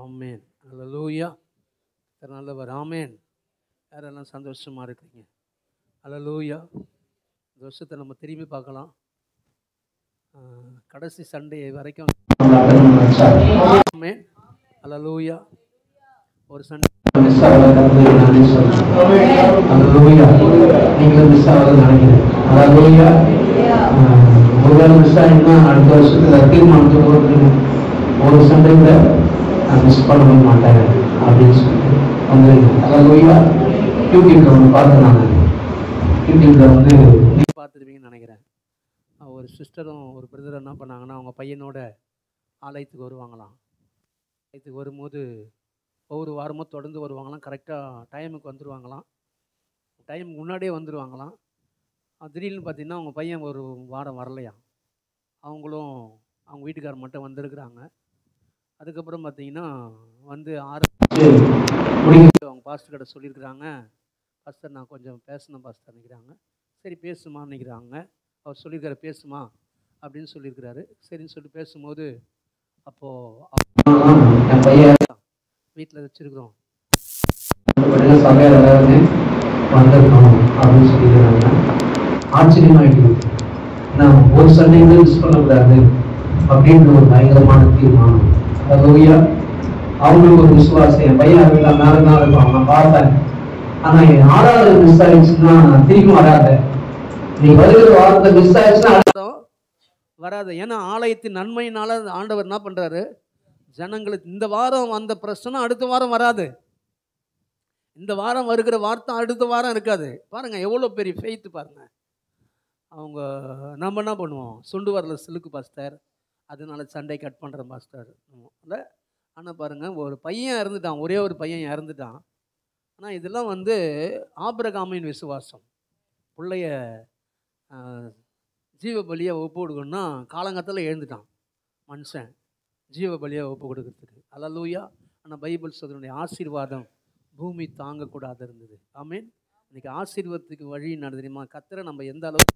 ஆமேன். அல்லேலூயா. நல்லவர். ஆமேன். யாரெல்லாம் சந்தோஷமாக இருக்கிறீங்க? அல்லேலூயா. இந்த வருஷத்தை நம்ம திரும்பி பார்க்கலாம். கடைசி சண்டே வரைக்கும் ஆமேன். அல்லேலூயா. ஒரு சண்டே மிஸ் ஆகாத நீங்களும் மிஸ் ஆகாத நினைக்கிறேன். அல்லேலூயா. ஒருவேளை மிஸ் ஆகினா அடுத்த வருஷத்துல தீர்மானத்துக்கு ஒரு சண்டை கூட நான் மிஸ் பண்ண மாட்டேன் அப்படின்னு சொல்லிட்டு வந்துருங்க. அல்லேலூயா. யூடியூப்ல ஒன்று பார்த்தேன். நான் யூடியூப்ல வந்து நீங்கள் பார்த்துருப்பீங்கன்னு நினைக்கிறேன். ஒரு சிஸ்டரும் ஒரு பிரதரும் என்ன பண்ணாங்கன்னா, அவங்க பையனோட ஆலயத்துக்கு வருவாங்களாம். ஆலயத்துக்கு வரும்போது ஒவ்வொரு வாரமும் தொடர்ந்து வருவாங்களாம். கரெக்டாக டைமுக்கு வந்துடுவாங்களாம். டைமுக்கு முன்னாடியே வந்துடுவாங்களாம். திடீர்னு பார்த்தீங்கன்னா அவங்க பையன் ஒரு வாரம் வரலையாம். அவங்களும் அவங்க வீட்டுக்காரர் மட்டும் வந்திருக்கிறாங்க. அதுக்கப்புறம் பார்த்தீங்கன்னா வந்து முடிக்க அவங்க பாஸ்டர்கிட்ட சொல்லியிருக்கிறாங்க, பாஸ்டர் நான் கொஞ்சம் பேசணும் பாஸ்டர் நினைக்கிறாங்க. சரி பேசுமா நினைக்கிறாங்க. அவர் சொல்லியிருக்காரு பேசுமா அப்படின்னு சொல்லியிருக்கிறாரு. சரின்னு சொல்லிட்டு பேசும்போது அப்போது என் பையன் வீட்டில் வச்சுருக்குறோம் சமையல் வந்திருக்கணும் அப்படின்னு சொல்லியிருக்கிறாங்க. ஆச்சரியமாயிடுது. நான் ஒரு சண்டையும் மிஸ் பண்ணக்கூடாது அப்படின்ற ஒரு பயங்கரமான தீர்மானம். அல்லேலூயா. அவங்களுக்கு ஒரு விசுவாசம். என் பையன் இருக்கான், மேலே தான் இருப்பான், நான் பார்த்தேன். ஆனால் என் 6வது மிஸ் ஆயிடுச்சுன்னா திரும்பி வராத. நீ வருகிற வாரத்தை மிஸ் ஆயிடுச்சுன்னா வராது. ஏன்னா ஆலயத்தின் நன்மையினால ஆண்டவர் என்ன பண்ணுறாரு, ஜனங்களுக்கு இந்த வாரம் வந்த பிரச்சனை அடுத்த வாரம் வராது. இந்த வாரம் வருகிற வார்த்தை அடுத்த வாரம் இருக்காது. பாருங்கள் எவ்வளோ பெரிய ஃபெய்த்து பாருங்கள். அவங்க நம்ம என்ன பண்ணுவோம், சுண்டு வரல சிலுக்கு பாஸ்டர், அதனால சண்டை கட் பண்ணுறேன் பாஸ்டர் இல்லை. ஆனால் பாருங்கள் ஒரு பையன் இறந்துட்டான், ஒரே ஒரு பையன் இறந்துட்டான். ஆனால் இதெல்லாம் வந்து ஆபிரகாமின் விசுவாசம். பிள்ளைய ஜீவ பலியை ஒப்பு கொடுக்கணும்னா காலங்கத்தில் எழுந்துட்டான் மனுஷன் ஜீவ பலியை ஒப்பு கொடுக்கறதுக்கு. அல்லேலூயா. ஆனால் பைபிள் சொல்லுடைய ஆசீர்வாதம் பூமி தாங்கக்கூடாது இருந்தது. ஆமேன். இன்னைக்கு ஆசீர்வாதத்துக்கு வழி நடந்துமா, கர்த்தரை நம்ம எந்த அளவுக்கு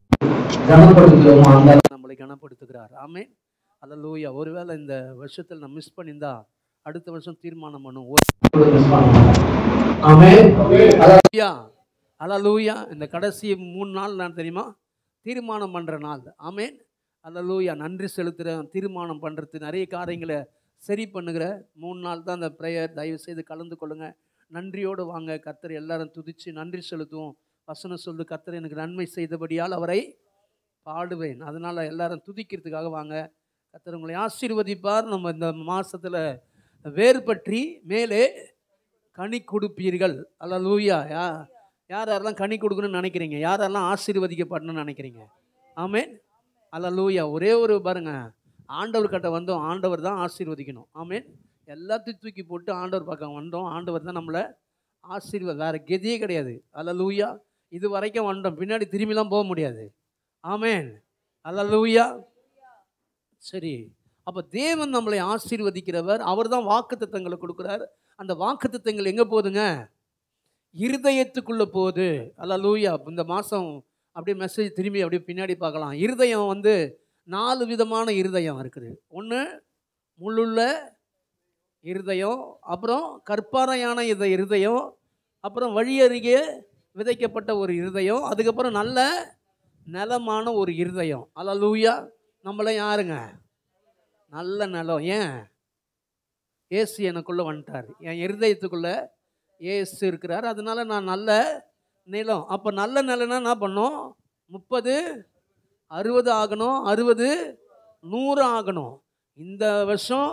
கனப்படுத்துகிறோமோ அந்த அளவுக்கு நம்மளை கனப்படுத்துகிறார். ஆமேன். அல்லேலூயா. ஒருவேளை இந்த வருஷத்தில் நான் மிஸ் பண்ணியிருந்தா அடுத்த வருஷம் தீர்மானம் பண்ணும். அல்லேலூயா. இந்த கடைசி 3 நாள் நான் தெரியுமா தீர்மானம் பண்ணுற நாள். ஆமேன். அல்லேலூயா. நன்றி செலுத்துகிறேன். தீர்மானம் பண்ணுறது, நிறைய காரியங்களை சரி பண்ணுகிற 3 நாள் தான் இந்த ப்ரேயர். தயவு செய்து கலந்து கொள்ளுங்கள். நன்றியோடு வாங்க. கர்த்தர் எல்லாரும் துதித்து நன்றி செலுத்துவோம். வசனம் சொல்லு, கர்த்தர் எனக்கு நன்மை செய்தபடியால் அவரை பாடுவேன். அதனால் எல்லாரும் துதிக்கிறதுக்காக வாங்க. கர்த்தர் உங்களை ஆசீர்வதிப்பார். நம்ம இந்த மாதத்தில் வேறுபற்றி மேலே கனி கொடுப்பீர்கள். அல்லேலூயா. யாரெல்லாம் கனி கொடுக்கணும்னு நினைக்கிறீங்க? யாரெல்லாம் ஆசீர்வதிக்கப்படணும்னு நினைக்கிறீங்க? ஆமேன். அல்லேலூயா. ஒரே ஒரு பாருங்க, ஆண்டவர் கிட்ட வந்தோம், ஆண்டவர் தான் ஆசீர்வதிக்கணும். ஆமேன். எல்லாத்தையும் தூக்கி போட்டு ஆண்டவர் பக்கம் வந்தோம், ஆண்டவர் தான் நம்மளை ஆசீர்வாதம், வேறு கதியே கிடையாது. அல்லேலூயா. இது வரைக்கும் வந்தோம், பின்னாடி திரும்பிலாம் போக முடியாது. ஆமேன். அல்லேலூயா. சரி, அப்போ தேவன் நம்மளை ஆசீர்வதிக்கிறவர். அவர் தான் வாக்குத்தத்தங்களை கொடுக்குறார். அந்த வாக்குத்தத்தங்கள் எங்கே போகுதுங்க? இருதயத்துக்குள்ளே போகுது. அல்லேலூயா. இந்த மாதம் அப்படியே மெசேஜ் திரும்பி அப்படியே பின்னாடி பார்க்கலாம். இருதயம் வந்து 4 விதமான இருதயம் இருக்குது. ஒன்று முள்ளுள்ள இருதயம், அப்புறம் கற்பாறையான இருதயம், அப்புறம் வழியருகே விதைக்கப்பட்ட ஒரு இருதயம், அதுக்கப்புறம் நல்ல நிலமான ஒரு இருதயம். அல்லேலூயா. நம்மள யாருங்க? நல்ல நிலம். ஏன்? ஏசு எனக்குள்ளே வந்துட்டார், என் இருதயத்துக்குள்ளே ஏசு இருக்கிறார். அதனால நான் நல்ல நிலம். அப்போ நல்ல நிலம்னா என்ன பண்ணோம்? 30 60 ஆகணும், 60 100 ஆகணும். இந்த வருஷம்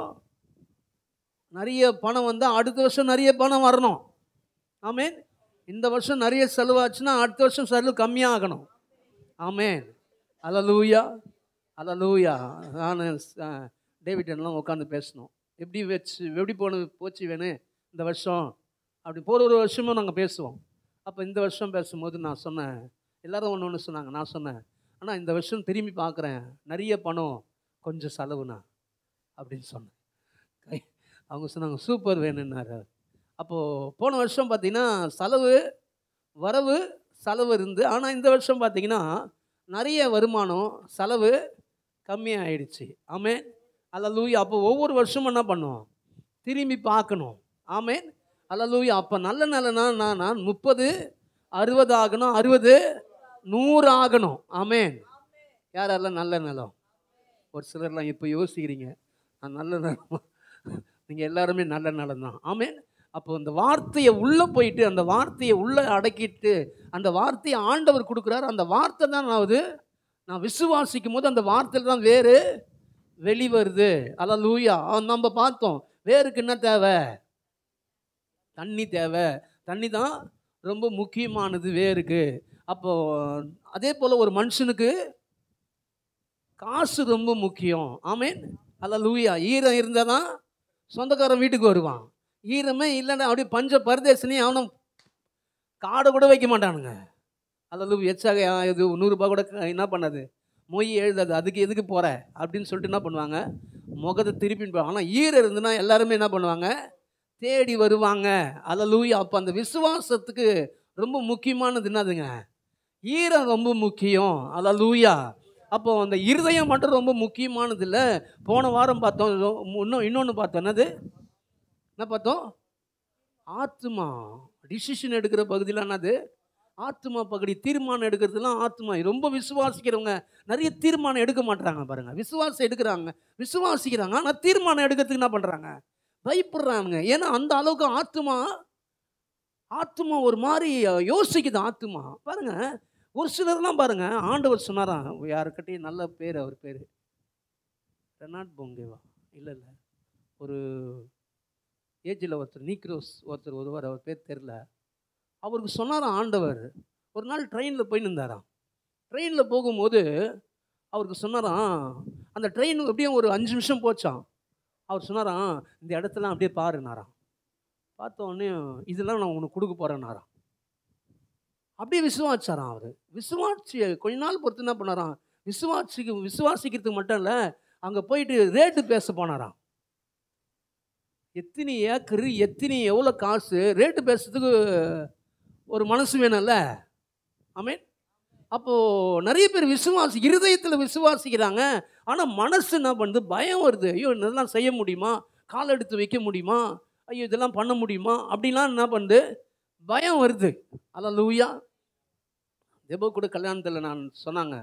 நிறைய பணம் வந்தால் அடுத்த வருஷம் நிறைய பணம் வரணும். ஆமேன். இந்த வருஷம் நிறைய செலவாச்சுன்னா அடுத்த வருஷம் செலவு கம்மியாகணும். ஆமேன். அல்லேலூயா. அல்லேலூயா. நான் டேவிட்லாம் உட்காந்து பேசணும், எப்படி போச்சு வேணும் இந்த வருஷம் அப்படி போகிற ஒரு வருஷமும் நாங்கள் பேசுவோம். அப்போ இந்த வருஷம் பேசும்போது நான் சொன்னேன், எல்லோரும் ஒன்று சொன்னாங்க. நான் சொன்னேன், ஆனால் இந்த வருஷம் திரும்பி பார்க்குறேன், நிறைய பணம் கொஞ்சம் செலவுண்ணா அப்படின்னு சொன்னேன். அவங்க சொன்னாங்க சூப்பர் வேணுன்னாரு. அப்போது போன வருஷம் பார்த்திங்கன்னா வரவு செலவு இருந்து, ஆனால் இந்த வருஷம் பார்த்திங்கன்னா நிறைய வருமானம், செலவு கம்மியாகிடுச்சு. ஆமேன். அல்லேலூயா. அப்போ ஒவ்வொரு வருஷமும் என்ன பண்ணுவோம்? திரும்பி பார்க்கணும். ஆமென். அல்லேலூயா. அப்போ நல்ல நிலைனா நான் 30 60 ஆகணும், 60 100 ஆகணும். ஆமென். யாரெல்லாம் நல்ல நிலம்? ஒரு சிலர்லாம் இப்போ யோசிக்கிறீங்க, நான் நல்ல நிலம். நீங்கள் எல்லாருமே நல்ல நிலம் தான். ஆமென். அப்போ அந்த வார்த்தையை உள்ளே போயிட்டு, அந்த வார்த்தையை உள்ளே அடக்கிட்டு, அந்த வார்த்தையை ஆண்டவர் கொடுக்குறாரு. அந்த வார்த்தை தான் நான் விசுவாசிக்கும் போது அந்த வார்த்தையில் தான் வேறு வெளிவருது. அல்லேலூயா. நம்ம பார்த்தோம், வேருக்கு என்ன தேவை? தண்ணி தேவை. தண்ணி தான் ரொம்ப முக்கியமானது வேருக்கு. அப்போ அதே போல் ஒரு மனுஷனுக்கு காசு ரொம்ப முக்கியம். ஆமென். அல்லேலூயா. ஈரம் இருந்தால் தான் சொந்தக்காரன் வீட்டுக்கு வருவான். ஈரமே இல்லைன்னா அப்படியே பஞ்ச பரதேசனே அவனும் காடை கூட வைக்க மாட்டானுங்க. அல்லேலூயா. எச்சாக இது 100 ரூபாய் கூட என்ன பண்ணாது, மொய் எழுதாது. அதுக்கு எதுக்கு போகிற அப்படின்னு சொல்லிட்டு என்ன பண்ணுவாங்க, முகத்தை திருப்பின்னு போவாங்க. ஆனால் ஈரம் இருந்துன்னா எல்லாருமே என்ன பண்ணுவாங்க, தேடி வருவாங்க. அல்லேலூயா. அப்போ அந்த விசுவாசத்துக்கு ரொம்ப முக்கியமானது என்னதுங்க, ஈரம் ரொம்ப முக்கியம். அல்லேலூயா. அப்போ அந்த இருதயம் மட்டும் ரொம்ப முக்கியமானது இல்லை. போன வாரம் பார்த்தோம், இன்னொன்று பார்த்தோம். என்ன பார்த்தோம்? ஆத்மா. டிசிஷன் எடுக்கிற பகுதியில் என்னது, ஆத்மா பகுதி. தீர்மானம் எடுக்கிறதுலாம் ஆத்மா. ரொம்ப விசுவாசிக்கிறவங்க நிறைய தீர்மானம் எடுக்க மாட்டாங்க பாருங்க. விசுவாசம் எடுக்கிறாங்க, விசுவாசிக்கிறாங்க, ஆனால் தீர்மானம் எடுக்கிறதுக்கு என்ன பண்ணுறாங்க, பயப்படுறாங்க. ஏன்னா அந்த அளவுக்கு ஆத்மா ஒரு மாதிரி யோசிக்குது. ஆத்மா பாருங்க. ஒரு சிலர்லாம் பாருங்க, ஆண்டவர் சொன்னாராம் யாருக்கிட்டையும், நல்ல பேர், அவர் பேர் ரெனாட் பொங்கேவா இல்லை ஒரு ஏஜில் ஒருத்தர், நீக்ரோஸ் ஒருத்தர் ஒருவர், அவர் பேர் தெரில. அவருக்கு சொன்னாராம் ஆண்டவர், ஒரு நாள் ட்ரெயினில் போயின்னு இருந்தாராம். ட்ரெயினில் போகும்போது அவருக்கு சொன்னாராம், அந்த ட்ரெயின் எப்படியும் ஒரு 5 நிமிஷம் போச்சான். அவர் சொன்னாராம், இந்த இடத்தெல்லாம் அப்படியே பாருனாராம். பார்த்த உடனே இதெல்லாம் நான் உனக்கு கொடுக்க போகிறேன்னாராம். அப்படியே விசுவாச்சாராம். அவர் விசுவாசி கொஞ்ச நாள் பொறுத்து என்ன பண்ணாராம், விசுவாசிக்கிறதுக்கு மட்டும் இல்லை, அங்கே போயிட்டு ரேட்டு பேச போனாராம். எத்தனை ஏக்கரு, எவ்வளோ காசு, ரேட்டு பேசுறதுக்கு ஒரு மனசு வேணும்ல. ஆமென். அப்போது நிறைய பேர் இருதயத்தில் விசுவாசிக்கிறாங்க, ஆனால் மனசு என்ன பண்ணுது, பயம் வருது. ஐயோ இதெல்லாம் செய்ய முடியுமா, கால் எடுத்து வைக்க முடியுமா, ஐயோ இதெல்லாம் பண்ண முடியுமா அப்படின்லாம் என்ன பண்ணுது, பயம் வருது. அல்லேலூயா. தெபோ கூட கல்யாணத்தில் நான் சொன்னாங்க,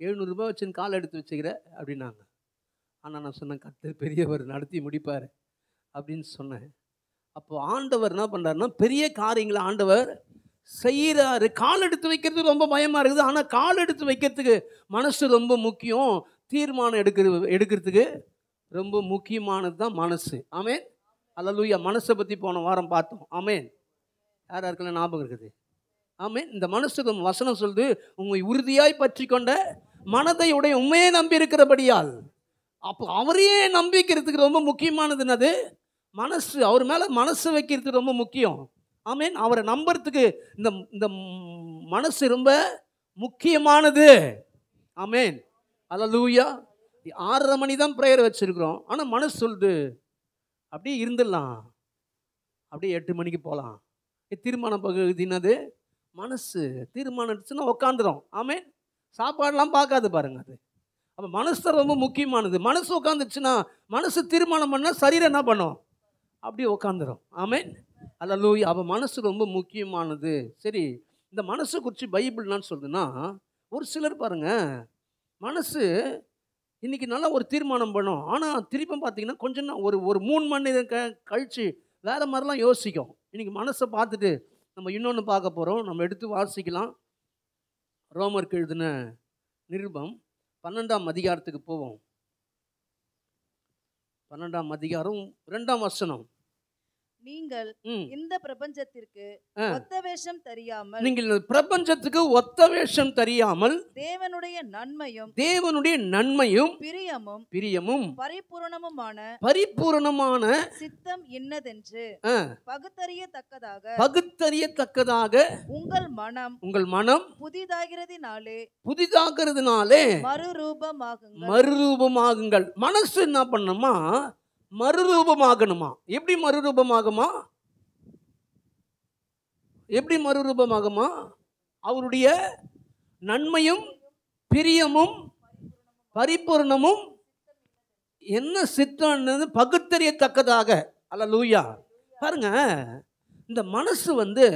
700 ரூபாய் வச்சுன்னு கால் எடுத்து வச்சுக்கிற அப்படின்னாங்க. ஆனால் நான் சொன்னேன், கர்த்தர் பெரியவர், நடத்தி முடிப்பார் அப்படின்னு சொன்னேன். அப்போ ஆண்டவர் என்ன பண்ணுறாருன்னா, பெரிய காரியங்களை ஆண்டவர் செய்கிறாரு. கால் எடுத்து வைக்கிறது ரொம்ப பயமாக இருக்குது, ஆனால் கால் எடுத்து வைக்கிறதுக்கு மனசு ரொம்ப முக்கியம். தீர்மானம் எடுக்கிறதுக்கு ரொம்ப முக்கியமானது தான் மனசு. ஆமென். அல்லேலூயா. மனசை பற்றி போன வாரம் பார்த்தோம். ஆமென். யாருக்கெல்லாம் ஞாபகம் இருக்குது? ஆமென். இந்த மனசுக்கு வசனம் சொல்லுது, உண்மை உறுதியாய் பற்றி கொண்ட மனதை உடைய உண்மையே நம்பி இருக்கிறபடியால். அப்போ அவரையே நம்பிக்கிறதுக்கு ரொம்ப முக்கியமானது என்னது, மனசு. அவர் மேலே மனசு வைக்கிறதுக்கு ரொம்ப முக்கியம். ஆமென். அவரை நம்புறதுக்கு இந்த மனசு ரொம்ப முக்கியமானது. ஆமென். அல்லேலூயா. 6:30 மணி தான் ப்ரேயர் வச்சுருக்கிறோம், ஆனால் மனசு சொல்லுது அப்படியே இருந்துடலாம், அப்படியே 8 மணிக்கு போகலாம். தீர்மானம் பகுதினது மனசு. தீர்மானம் எடுத்துன்னா உட்காந்துரும். ஆமென். சாப்பாடெலாம் பார்க்காது பாருங்க. அது அப்போ மனசு ரொம்ப முக்கியமானது. மனசு உட்காந்துச்சுன்னா, மனசு தீர்மானம் பண்ணால் சரீரம் என்ன பண்ணும், அப்படியே உட்காந்துரும். ஆமென். அல்லேலூயா. அப்போ மனசு ரொம்ப முக்கியமானது. சரி, இந்த மனசை குறித்து பைபிள் என்ன சொல்லுதுன்னா, ஒரு சிலர் பாருங்க, மனசு இன்றைக்கி நல்லா ஒரு தீர்மானம் பண்ணும், ஆனால் திருப்பி பார்த்தீங்கன்னா கொஞ்சம் ஒரு 3 மணி நேரம் கழித்து வேறு மாதிரிலாம் யோசிக்கும். இன்றைக்கி மனசை பார்த்துட்டு நம்ம இன்னொன்று பார்க்க போகிறோம். நம்ம எடுத்து வாசிக்கலாம். ரோமருக்கு எழுதின நிருபம் 12ஆம் அதிகாரத்துக்கு போவோம். 12ஆம் அதிகாரம் 2ஆம் வசனம். நீங்கள் இந்த பிரபஞ்சத்திற்கு ஒத்த வேஷம் தெரியாமல், நீங்கள் பிரபஞ்சத்துக்கு ஒத்த வேஷம் தெரியாமல் தேவனுடைய நன்மையும் பிரியமும் பரிபூரணமான சித்தம் இன்னதென்று பகுத்தறியத்தக்கதாக உங்கள் மனம் புதிதாகிறதுனாலே மறுரூபமாகுங்கள். மனசு என்ன பண்ணுமா, மறுரூபமாகணுமா. எப்படி மறுரூபமாகுமா, அவருடைய நன்மையும் பிரியமும் பரிபூர்ணமும் என்ன சித்தம்னு பகுத்தறியத்தக்கதாக. அல்லேலூயா. பாருங்க, இந்த மனசு வந்து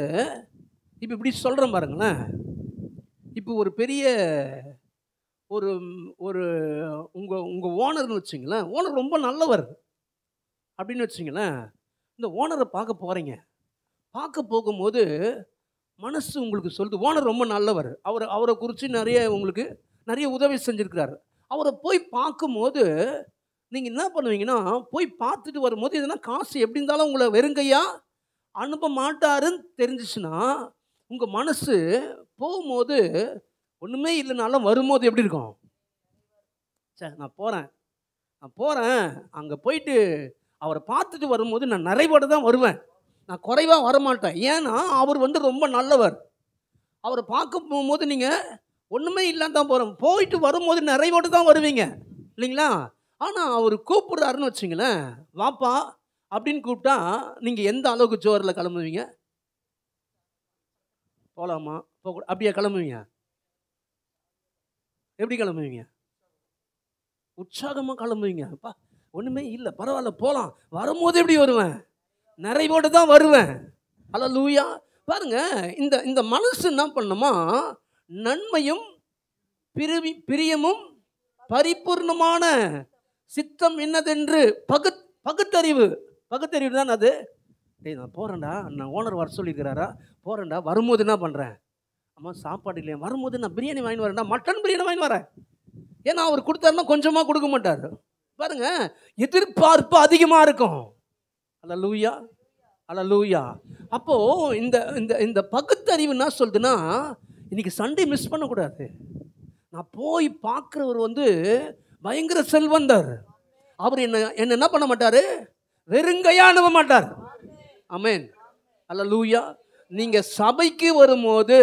இப்போ இப்படி சொல்கிறேன் பாருங்களேன். இப்போ ஒரு பெரிய ஒரு ஒரு உங்கள் ஓனர்னு வச்சுங்களேன். ஓனர் ரொம்ப நல்லவர் அப்படின்னு வச்சுங்களேன். இந்த ஓனரை பார்க்க போகிறீங்க. பார்க்க போகும்போது மனசு உங்களுக்கு சொல்லுது ஓனர் ரொம்ப நல்லவர், அவரை குறித்து உங்களுக்கு நிறைய உதவி செஞ்சுருக்கிறாரு. அவரை போய் பார்க்கும்போது நீங்கள் என்ன பண்ணுவீங்கன்னா, போய் பார்த்துட்டு வரும்போது எதுனா காசு எப்படி இருந்தாலும் உங்களை வெறுங்கையா அனுப்ப மாட்டாருன்னு தெரிஞ்சிச்சுன்னா, உங்கள் மனசு போகும்போது ஒன்றுமே இல்லைனாலும் வரும்போது எப்படி இருக்கும்? சே, நான் போகிறேன் அங்கே போயிட்டு அவரை பார்த்துட்டு வரும்போது நான் நிறைவோடு தான் வருவேன், நான் குறைவாக வரமாட்டேன். ஏன்னா அவர் வந்து ரொம்ப நல்லவர். அவரை பார்க்க போகும்போது நீங்கள் ஒன்றுமே இல்லாம தான் போகிறோம், போயிட்டு வரும்போது நிறைவோடு தான் வருவீங்க இல்லைங்களா? ஆனால் அவர் கூப்பிட்றாருன்னு வச்சுங்களேன், வாப்பா அப்படின்னு கூப்பிட்டா நீங்கள் எந்த அளவுக்கு ஜோரில் கிளம்புவீங்க? போகலாமா போக அப்படியே கிளம்புவீங்க? எப்படி கிளம்புவீங்க? உற்சாகமாக கிளம்புவீங்க. அப்பா ஒன்றுமே இல்லை, பரவாயில்ல போகலாம். வரும்போது எப்படி வருவேன்? நிறைவோடு தான் வருவேன். அல்லேலூயா. பாருங்க, இந்த மனசு என்ன பண்ணுமா, நன்மையும் பிரியமும் பரிபூர்ணமான சித்தம் என்னதென்று பகுத்தறிவு தான் அது. டேய் நான் போகிறேன்டா, நான் ஓனர் வர சொல்லியிருக்கிறாரா, போகிறேன்டா. வரும்போது என்ன பண்ணுறேன்? அம்மா சாப்பாடு இல்லையா, வரும்போது நான் பிரியாணி வாங்கி வரேன்டா, மட்டன் பிரியாணி வாங்கி வரேன். ஏன்னா அவர் கொடுத்தாருன்னா கொஞ்சமாக கொடுக்க மாட்டார். பாருங்க, எதிர்பார்ப்பு அதிகமாக இருக்கும். அல்லேலூயா, அல்லேலூயா. அப்போது இந்த இந்த இந்த பகுத்தறிவு என்ன சொல்லுதுன்னா, இன்னைக்கு சண்டே மிஸ் பண்ணக்கூடாது. நான் போய் பார்க்குறவர் வந்து பயங்கர செல்வந்தர். அவர் என்ன என்ன பண்ண மாட்டார்? வெறுங்கையா அனுப்ப மாட்டார். ஆமென், அல்லேலூயா. நீங்கள் சபைக்கு வரும்போது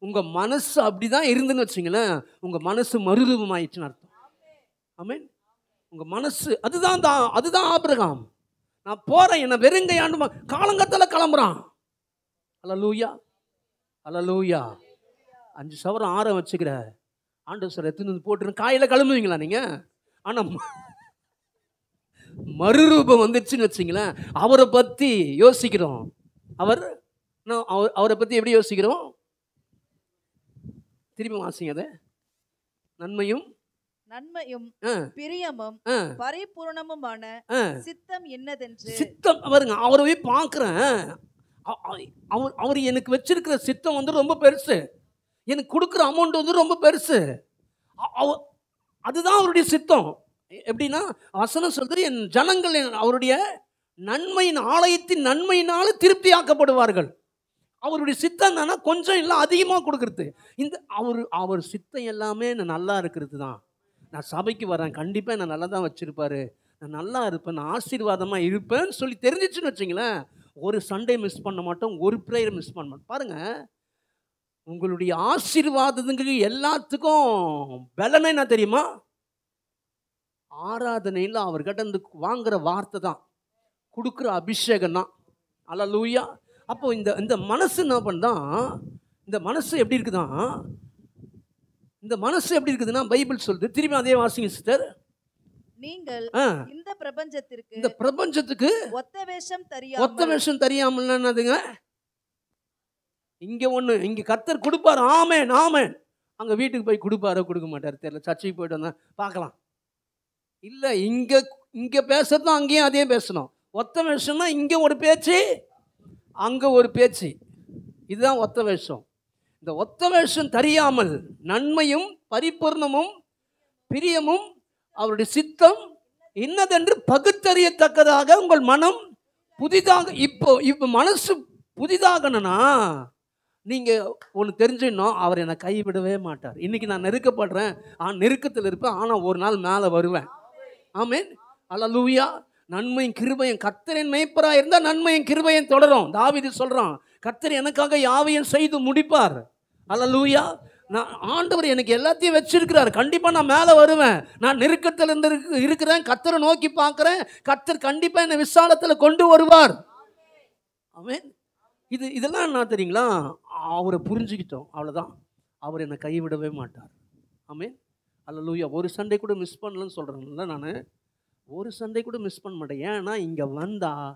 உங்கள் மனசு அப்படி தான் இருந்துன்னு வச்சிங்களேன், உங்கள் மனசு மறுரூபம் ஆயிடுச்சுன்னு அர்த்தம். ஆமென். உங்கள் மனசு அதுதான் ஆபிரகாம். நான் போகிறேன், என்னை வெறுங்கையாண்டு காலங்கத்தில் கிளம்புறான். அல்லேலூயா, அல்லேலூயா. 5 சவரம் ஆற வச்சுக்கிற ஆண்டவர் சார் எடுத்துன்னு வந்து போட்டுருங்க, காயில் கிளம்புவீங்களா நீங்கள்? ஆனால் மறுரூபம் வந்துடுச்சுன்னு வச்சிங்களேன், அவரை பற்றி யோசிக்கிறோம். அவரை பற்றி எப்படி யோசிக்கிறோம்? திரும்பி வாசிங்க அதை. நன்மையும் பிரியமும் பரிபூரணமுமான சித்தம் என்னதென்று. சித்தம் பாருங்க, அவரை போய் பார்க்குறேன். அவர் எனக்கு வச்சிருக்கிற சித்தம் வந்து ரொம்ப பெருசு, எனக்கு கொடுக்குற அமௌண்ட் வந்து ரொம்ப பெருசு. அதுதான் அவருடைய சித்தம். எப்படின்னா வசனம் சொல்றது, என் ஜனங்கள் அவருடைய நன்மையின் ஆலயத்தின் நன்மையினால திருப்தி ஆக்கப்படுவார்கள். அவருடைய சித்தம் என்னன்னா கொஞ்சம் இல்லை அதிகமாக கொடுக்கறது. இந்த அவர் சித்தம் எல்லாமே நான் நல்லா இருக்கிறது தான். நான் சபைக்கு வரேன், கண்டிப்பாக நான் நல்லா தான் வச்சுருப்பாரு, நான் நல்லா இருப்பேன், நான் ஆசீர்வாதமாக இருப்பேன்னு சொல்லி தெரிஞ்சிச்சுன்னு வச்சிங்களேன், ஒரு சண்டே மிஸ் பண்ண மாட்டோம், ஒரு ப்ரேயர் மிஸ் பண்ண மாட்டோம். பாருங்கள், உங்களுடைய ஆசீர்வாதத்துக்கு எல்லாத்துக்கும் பலனை என்ன தெரியுமா? ஆராதனையில் அவர்கிட்ட இருந்து வாங்குற வார்த்தை தான், கொடுக்குற அபிஷேகம் தான். அல்லேலூயா. அப்போ இந்த மனசு என்ன பண்ணுதான், இந்த மனசு எப்படி இருக்குதான், இந்த மனசு எப்படி இருக்குதுன்னா பைபிள் சொல்லுது. திரும்பி அதே வாசிங்க சிஸ்டர். நீங்கள் இந்த பிரபஞ்சத்துக்கு ஒத்த வேஷம் தெரியாமல் என்னதுங்க, இங்க கர்த்தர் கொடுப்பாரு. ஆமென், ஆமென். அங்க வீட்டுக்கு போய் கொடுப்பாரோ கொடுக்க மாட்டாரு தெரியல, சர்ச்சைக்கு போயிட்டு வந்தா பார்க்கலாம். இல்லை, இங்கே பேசுறது அங்கேயும் அதே பேசணும். ஒத்த வேஷம்னா இங்கே ஒரு பேச்சு, அங்கே ஒரு பேச்சு. இதுதான் ஒத்த வேஷம். இந்த ஒத்த வேஷம் தெரியாமல் நன்மையும் பரிபூர்ணமும் பிரியமும் அவருடைய சித்தம் இன்னதென்று பகுத்தறியத்தக்கதாக உங்கள் மனம் புதிதாக. இப்போ மனசு புதிதாகணும்னா நீங்கள் ஒன்று தெரிஞ்சிடணும், அவர் என்னை கைவிடவே மாட்டார். இன்றைக்கி நான் நெருக்கப்படுறேன், நெருக்கத்தில் இருப்பேன், ஆனால் ஒரு நாள் மேலே வருவேன். ஆமென், அல்லேலூயா. நன்மையும் கிருபையும், கர்த்தரின் மேய்ப்பராக இருந்தால் நன்மையும் கிருபையும் தொடரும். தாவீது சொல்கிறான், கர்த்தர் எனக்காக யாவையும் செய்து முடிப்பார். அல்லேலூயா. நான் ஆண்டவர் எனக்கு எல்லாத்தையும் வச்சிருக்கிறார், கண்டிப்பாக நான் மேலே வருவேன். நான் நெருக்கத்தில் இருந்து இருக்கிறேன், கர்த்தரை நோக்கி பார்க்குறேன், கர்த்தர் கண்டிப்பாக என்னை விசாலத்தில் கொண்டு வருவார். ஆமென். இதெல்லாம் என்ன தெரியுங்களா, அவரை புரிஞ்சுக்கிட்டோம், அவ்வளோதான். அவர் என்னை கைவிடவே மாட்டார். ஆமென், அல்லேலூயா. ஒரு சண்டே கூட மிஸ் பண்ணலன்னு சொல்கிறேன்ல நான். ஒரு சண்டே கூட மிஸ் பண்ண மாட்டேன். ஏன்னா இங்கே வந்தால்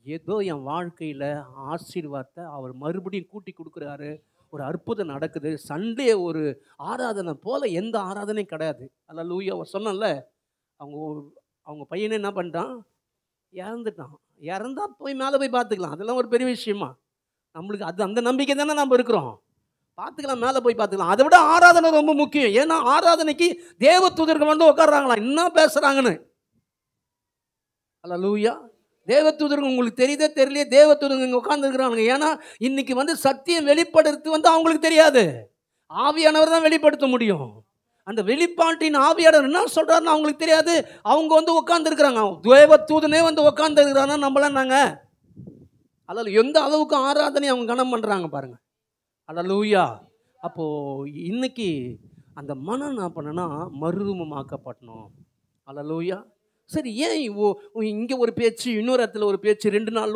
ஏதோ என் வாழ்க்கையில் ஆசீர்வாதத்தை அவர் மறுபடியும் கூட்டி கொடுக்குறாரு. ஒரு அற்புதம் நடக்குது. சண்டே ஒரு ஆராதனை போல் எந்த ஆராதனையும் கிடையாது. அல்லேலூயா. சொன்னேன்ல, அவங்க அவங்க பையனை என்ன பண்ணிட்டான், இறந்துட்டான். இறந்தா போய் மேலே போய் பார்த்துக்கலாம், அதெல்லாம் ஒரு பெரிய விஷயமா? நம்மளுக்கு அது அந்த நம்பிக்கை தானே நம்ம இருக்கிறோம். பார்த்துக்கலாம், மேலே போய் பார்த்துக்கலாம். அதை விட ஆராதனை ரொம்ப முக்கியம். ஏன்னா ஆராதனைக்கு தேவ தூதர்கள் வந்து உட்கார்றாங்களா, என்ன பேசுகிறாங்கன்னு. அல்லேலூயா. தேவதூதர்கள் உங்களுக்கு தெரியுதே தெரியலையே, தேவதூதர்கள் இங்கே உட்காந்துருக்குறாங்க. ஏன்னா இன்னைக்கு வந்து சத்தியம் வெளிப்படுறது வந்து அவங்களுக்கு தெரியாது, ஆவியானவர் தான் வெளிப்படுத்த முடியும். அந்த வெளிப்பாட்டின் ஆவியானவர் என்ன சொல்கிறாருன்னு அவங்களுக்கு தெரியாது. அவங்க வந்து உட்காந்துருக்குறாங்க, தேவதூதனே வந்து உட்காந்துருக்குறாங்கன்னா நம்மளாம் நாங்கள் அல்ல எந்த அளவுக்கு ஆராதனை அவங்க கனம் பண்ணுறாங்க பாருங்க. அல்லேலூயா. அப்போது இன்னைக்கு அந்த மனம் என்ன பண்ணனா மறுரூபமாக்கப்படணும். அல்லேலூயா. சரி, ஏன் இங்கே ஒரு பேச்சு, இன்னொரு இடத்துல ஒரு பேச்சு, 2 நாள்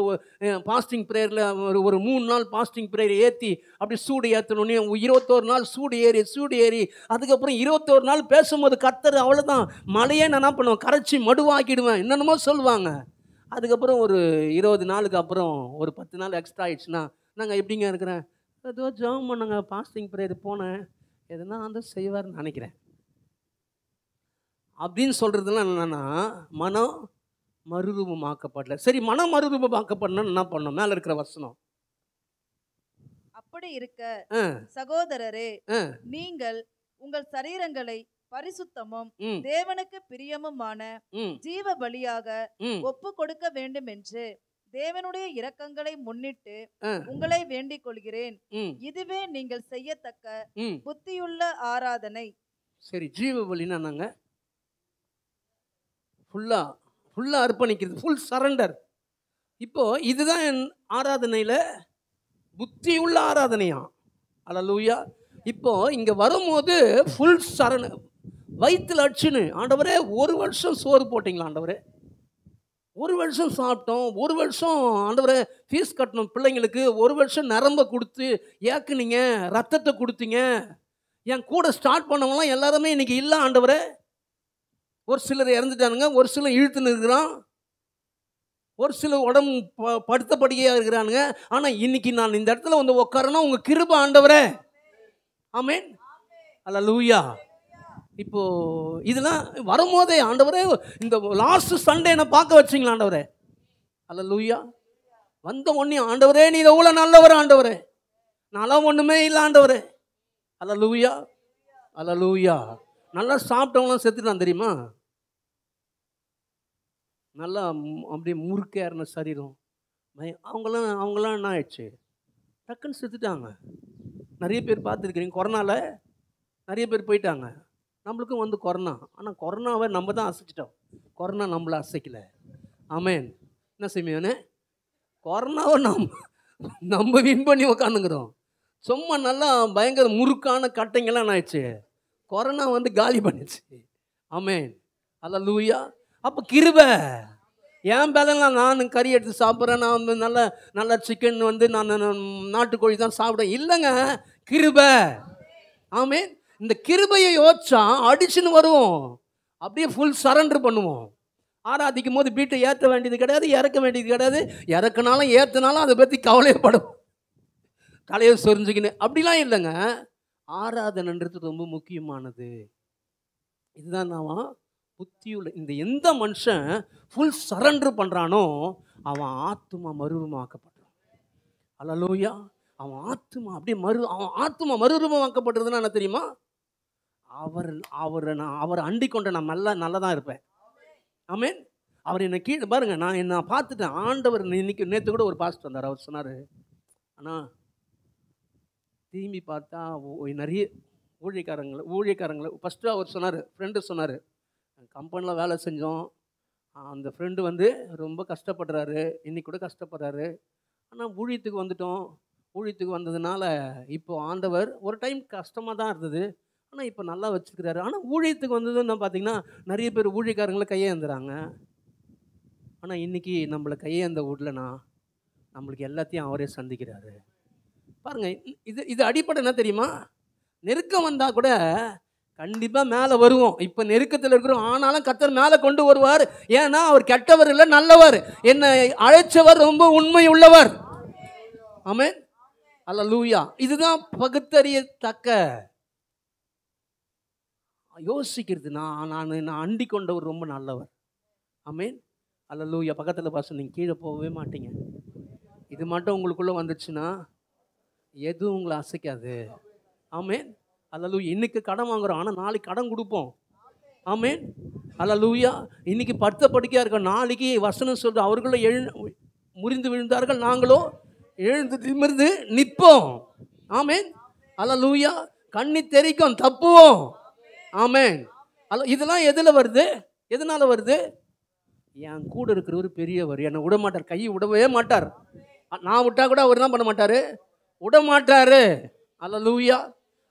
பாஸ்டிங் ப்ரேயரில் ஒரு 3 நாள் பாஸ்டிங் ப்ரேயர் ஏற்றி அப்படி சூடு ஏற்றணுன்னே 21 நாள் சூடு ஏறி அதுக்கப்புறம் 21 நாள் பேசும்போது கர்த்தர் அவ்வளோதான் மழையே நான் என்ன பண்ணுவேன், கரைச்சி மடுவாக்கிடுவேன், என்னென்னமோ சொல்லுவாங்க. அதுக்கப்புறம் ஒரு 20 நாளுக்கு அப்புறம் ஒரு 10 நாள் எக்ஸ்ட்ரா ஆயிடுச்சுன்னா, நாங்கள் எப்படிங்க இருக்கிறேன், ஏதோ ஜெபம் பண்ணுங்க, பாஸ்டிங் ப்ரேயர் போனேன், எதுனா வந்து செய்வார்னு நினைக்கிறேன் அப்படின்னு சொல்கிறதுலாம் என்னென்னா மனம் மறுரூபமாக்கப்படல. சரி, மனம் மறுரூபமாக்கப்படணும்னு என்ன பண்ணணும்? மேலே இருக்கிற வசனம். அப்படி இருக்க சகோதரரே, நீங்கள் உங்கள் சரீரங்களை பரிசுத்தமும் தேவனுக்கு பிரியமுமான ஜீவ பலியாக ஒப்பு கொடுக்க வேண்டும் என்று தேவனுடைய இரக்கங்களை முன்னிட்டு உங்களை வேண்டிக் கொள்கிறேன். இதுவே நீங்கள் செய்யத்தக்க புத்தியுள்ள ஆராதனை. சரி, ஜீவ பலின்னா நாங்க ஃபுல்லா அர்ப்பணிக்கிறது, ஃபுல் சரண்டர். இப்போ இதுதான் என் ஆராதனையில் புத்தியுள்ள ஆராதனையா. அல்லேலூயா. இப்போ இங்கே வரும்போது ஃபுல் சரண், வயிற்றில் அடிச்சுன்னு, ஆண்டவரே 1 வருஷம் சோறு போட்டிங்களா ஆண்டவரே, 1 வருஷம் சாப்பிட்டோம், 1 வருஷம் ஆண்டவரே ஃபீஸ் கட்டணும் பிள்ளைங்களுக்கு, 1 வருஷம் நரம்பை கொடுத்து ஏக்குனீங்க, ரத்தத்தை கொடுத்தீங்க, என் கூட ஸ்டார்ட் பண்ணவங்களாம் எல்லாருமே இன்னைக்கு இல்லை ஆண்டவரே. ஒரு சிலர் இறந்துட்டானுங்க, ஒரு சிலர் இழுத்துன்னு இருக்கிறான், ஒரு சிலர் உடம்பு படுத்தபடியாக இருக்கிறானுங்க. ஆனால் இன்னைக்கு நான் இந்த இடத்துல வந்து உட்காரனா உங்கள் கிருபை ஆண்டவரே. ஆமென். அல்லேலூயா. இப்போ இதெல்லாம் வரும்போதே ஆண்டவரே இந்த லாஸ்ட் சண்டே என்ன பார்க்க வச்சிங்களா ஆண்டவரே. அல்லேலூயா. வந்த உடனே ஆண்டவரே நீ எவ்வளோ நல்லவர் ஆண்டவரே, நல்லா ஒன்றுமே இல்லை ஆண்டவரே. அல்லேலூயா. அல்லேலூயா. நல்லா சாப்பிட்டவங்களாம் செத்துட்டான் தெரியுமா, நல்லா அப்படியே முறுக்கேறின சரீரம், அவங்களாம் என்ன ஆயிடுச்சு, டக்குன்னு செத்துட்டாங்க. நிறைய பேர் பார்த்துருக்கிறீங்க, கொரோனாவில் நிறைய பேர் போயிட்டாங்க. நம்மளுக்கும் வந்து கொரோனா, ஆனால் கொரோனாவை நம்ம தான் அசைச்சிட்டோம், கொரோனா நம்மளை அசைக்கலை. ஆமென். என்ன செய்வோனே, கொரோனாவை நம்ம வின் பண்ணி உக்காந்துங்கிறோம். சும்மா நல்லா பயங்கர முறுக்கான கட்டைங்கெல்லாம் என்ன ஆயிடுச்சு, கொரோனா வந்து காலி பண்ணிடுச்சு. ஆமென். அல்லேலூயா. அப்போ கிருபை என் பேலெல்லாம் நான் கறி எடுத்து சாப்பிட்றேன், நான் வந்து நல்ல சிக்கன் வந்து நான் நாட்டுக்கோழி தான் சாப்பிட்றேன் இல்லைங்க, கிருபை. ஆமென். இந்த கிருபையை யோசிச்சா அடிச்சுன்னு வருவோம், அப்படியே ஃபுல் சரண்டர் பண்ணுவோம். ஆராதிக்கும் போது வீட்டை ஏற்ற வேண்டியது கிடையாது, இறக்க வேண்டியது கிடையாது, இறக்குனாலும் ஏற்றினாலும் அதை பற்றி கவலையப்படும், தலையை சொரிஞ்சுக்கின்னு அப்படிலாம் இல்லைங்க. ஆராதனைன்றது ரொம்ப முக்கியமானது. இதுதான் நான் புத்தியுள்ள இந்த எந்த மனுஷன் ஃபுல் சரண்டர் பண்ணுறானோ அவன் ஆத்துமா மறுரூபமாக்கப்படுறான். அல்லேலூயா. அவன் ஆத்துமா அப்படியே அவன் ஆத்துமா மறுரூபமாக்கப்படுறதுன்னா என்ன தெரியுமா, அவரை அண்டி கொண்ட நான் நல்லா தான் இருப்பேன். ஆமென். அவர் என்னை கீழே பாருங்க, நான் பார்த்துட்டேன். ஆண்டவர் இன்னைக்கு நேற்று கூட ஒரு பாஸ்டர் வந்தார், அவர் சொன்னார், ஆனால் திரும்பி பார்த்தா நிறைய ஊழியக்காரங்களை ஃபஸ்ட்டு அவர் சொன்னார், ஃப்ரெண்டு சொன்னார், கம்பெனியில் வேலை செஞ்சோம், அந்த ஃப்ரெண்டு வந்து ரொம்ப கஷ்டப்படுறாரு, இன்னைக்கு கூட கஷ்டப்படுறாரு, ஆனால் ஊழியத்துக்கு வந்துட்டோம், ஊழியத்துக்கு வந்ததுனால இப்போ ஆண்டவர் ஒரு டைம் கஷ்டமாக தான் இருந்தது, ஆனால் இப்போ நல்லா வச்சுக்கிறாரு. ஆனால் ஊழியத்துக்கு வந்ததுன்னு பார்த்தீங்கன்னா நிறைய பேர் ஊழியக்காரங்களை கையேந்துறாங்க. ஆனால் இன்றைக்கி நம்மளை கையேந்த விடலனா நம்மளுக்கு எல்லாத்தையும் அவரே சந்திக்கிறாரு. பாருங்கள், இது அடிப்படை என்ன தெரியுமா, நெருக்கம் வந்தால் கூட கண்டிப்பாக மேலே வருவோம். இப்போ நெருக்கத்தில் இருக்கிறோம், ஆனாலும் கர்த்தர் மேலே கொண்டு வருவார். ஏன்னா அவர் கெட்டவர் இல்லை, நல்லவர். என்னை அழைச்சவர் ரொம்ப உண்மை உள்ளவர். ஆமென், அல்லேலூயா. இதுதான் பகுத்தறியத்தக்க யோசிக்கிறது. நான் அண்டி கொண்டவர் ரொம்ப நல்லவர். ஆமென், அல்லேலூயா. பக்கத்தில் பாச நீங்கள் கீழே போகவே மாட்டீங்க. இது மட்டும் உங்களுக்குள்ளே வந்துச்சுன்னா எதுவும் உங்களை அசைக்காது. ஆமென், அல்லேலூயா. இன்னைக்கு கடன் வாங்குறோம், ஆனால் நாளைக்கு கடன் கொடுப்போம். ஆமென், அல்லேலூயா. இன்னைக்கு படுத்த படுக்கையாக இருக்கோம், நாளைக்கு வசனம் சொல்ற அவர்களும் முறிந்து விழுந்தார்கள், நாங்களோ எழுந்து நிமிர்ந்து நிற்போம். ஆமென், அல்லேலூயா. கண்ணி தெரிக்கும், தப்புவோம். ஆமென். இதெல்லாம் எதில் வருது? எதனால வருது? என் கூட இருக்கிறவர் பெரியவர், என்னை விட மாட்டார், கையை விடவே மாட்டார். நான் விட்டா கூட அவர் என்ன பண்ண மாட்டார், விட மாட்டார். அல்லேலூயா.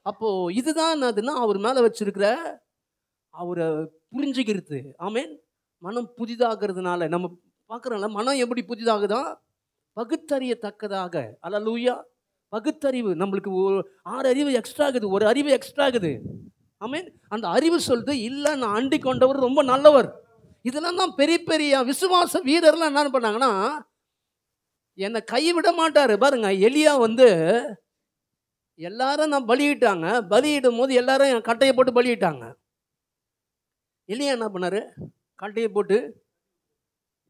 அப்போது இதுதான் அதுன்னா அவர் மேலே வச்சிருக்கிற அவரை புரிஞ்சுக்கிறது. ஆமென். மனம் புதிதாகிறதுனால நம்ம பார்க்குறோம்ல, மனம் எப்படி புதிதாகுதான்? பகுத்தறியத்தக்கதாக. அல்லேலூயா. பகுத்தறிவு நம்மளுக்கு 6 அறிவு எக்ஸ்ட்ரா ஆகுது, ஒரு அறிவு எக்ஸ்ட்ரா ஆகுது. ஆமென். அந்த அறிவு சொல்லுது, இல்லை நான் அண்டி கொண்டவர் ரொம்ப நல்லவர். இதெல்லாம் தான் பெரிய பெரிய விசுவாச வீரர்லாம் என்ன பண்ணாங்கன்னா, என்னை கைவிட மாட்டார். பாருங்க, எலியா எல்லாரும் நான் பலியிட்டாங்க. பலியிடும் போது எல்லாரும் என் கட்டையை போட்டு பலியிட்டாங்க. எலியா என்ன பண்ணாரு? கட்டையை போட்டு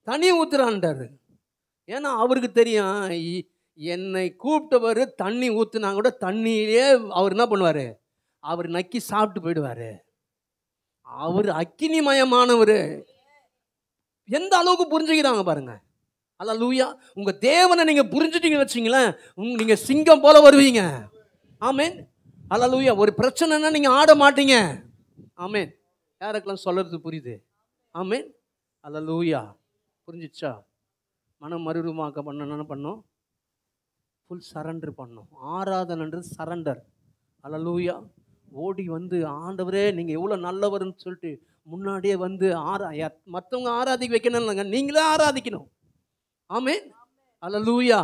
தண்ணி ஊத்துறான்ட்டாரு. ஏன்னா அவருக்கு தெரியும், என்னை கூப்பிட்டவர் தண்ணி ஊற்றுனா கூட தண்ணியிலே அவர் என்ன பண்ணுவார், அவர் நக்கி சாப்பிட்டு போயிடுவார். அவர் அக்கினிமயமானவர். எந்த அளவுக்கு புரிஞ்சுக்கிறாங்க பாருங்க. அல்லேலூயா. உங்கள் தேவனை நீங்கள் புரிஞ்சுட்டீங்கன்னு வச்சிங்களேன், நீங்கள் சிங்கம் போல வருவீங்க. ஆமென், அல்லேலூயா. ஒரு பிரச்சனைனா நீங்கள் ஆட மாட்டீங்க. ஆமென். யாருக்கெல்லாம் சொல்கிறது புரியுது? ஆமென், அல்லேலூயா. புரிஞ்சிச்சா? மனம் மறுரூபமாக்க பண்ணணும்னு பண்ணோம், ஃபுல் சரண்டர் பண்ணோம். ஆராதனைன்றது சரண்டர். அல்லேலூயா. ஓடி ஆண்டவரே நீங்கள் எவ்வளோ நல்லவர்னு சொல்லிட்டு முன்னாடியே மற்றவங்க ஆராதிக்க வைக்கணும் இல்லைங்க, நீங்களே ஆராதிக்கணும். ஆமென், அல்லேலூயா.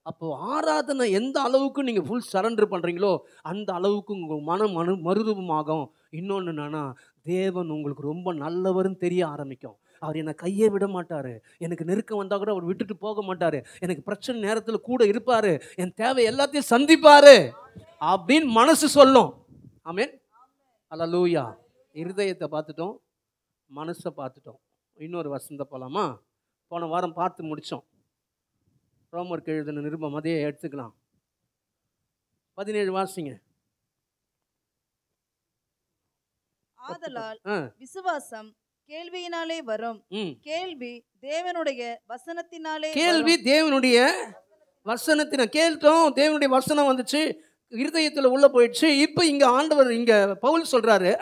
அப்போது ஆராதனை எந்த அளவுக்கு நீங்கள் ஃபுல் சரண்டர் பண்ணுறீங்களோ அந்த அளவுக்கு உங்கள் மனம் மறுரூபமாகும். இன்னொன்று என்னன்னா, தேவன் உங்களுக்கு ரொம்ப நல்லவர்னு தெரிய ஆரம்பிக்கும். அவர் என்னை கையை விட மாட்டார், எனக்கு நெருக்கம் வந்தால் கூட அவர் விட்டுட்டு போக மாட்டார், எனக்கு பிரச்சனை நேரத்தில் கூட இருப்பார், என் தேவை எல்லாத்தையும் சந்திப்பார் அப்படின்னு மனசு சொல்லும். ஆமென், அல்லேலூயா. இருதயத்தை பார்த்துட்டோம், மனசை பார்த்துட்டோம். இன்னொரு வசனத்தை போகலாமா? போன வாரம் பார்த்து முடித்தோம். ரோமருக்கு எழுதின நிருபம், அதையே எடுத்துக்கலாம். 17 வாசிங்க. ஆதலால் விசுவாசம் கேள்வியினாலே வரும், கேள்வி தேவனுடைய வசனத்தினாலே. கேள்வி தேவனுடைய வசனத்தின கேள்விட்டோம், தேவனுடைய வசனம் வந்துச்சு, இருதயத்தில் உள்ள போயிடுச்சு. இப்போ இங்க ஆண்டவர், இங்க பவுல் சொல்றாரு,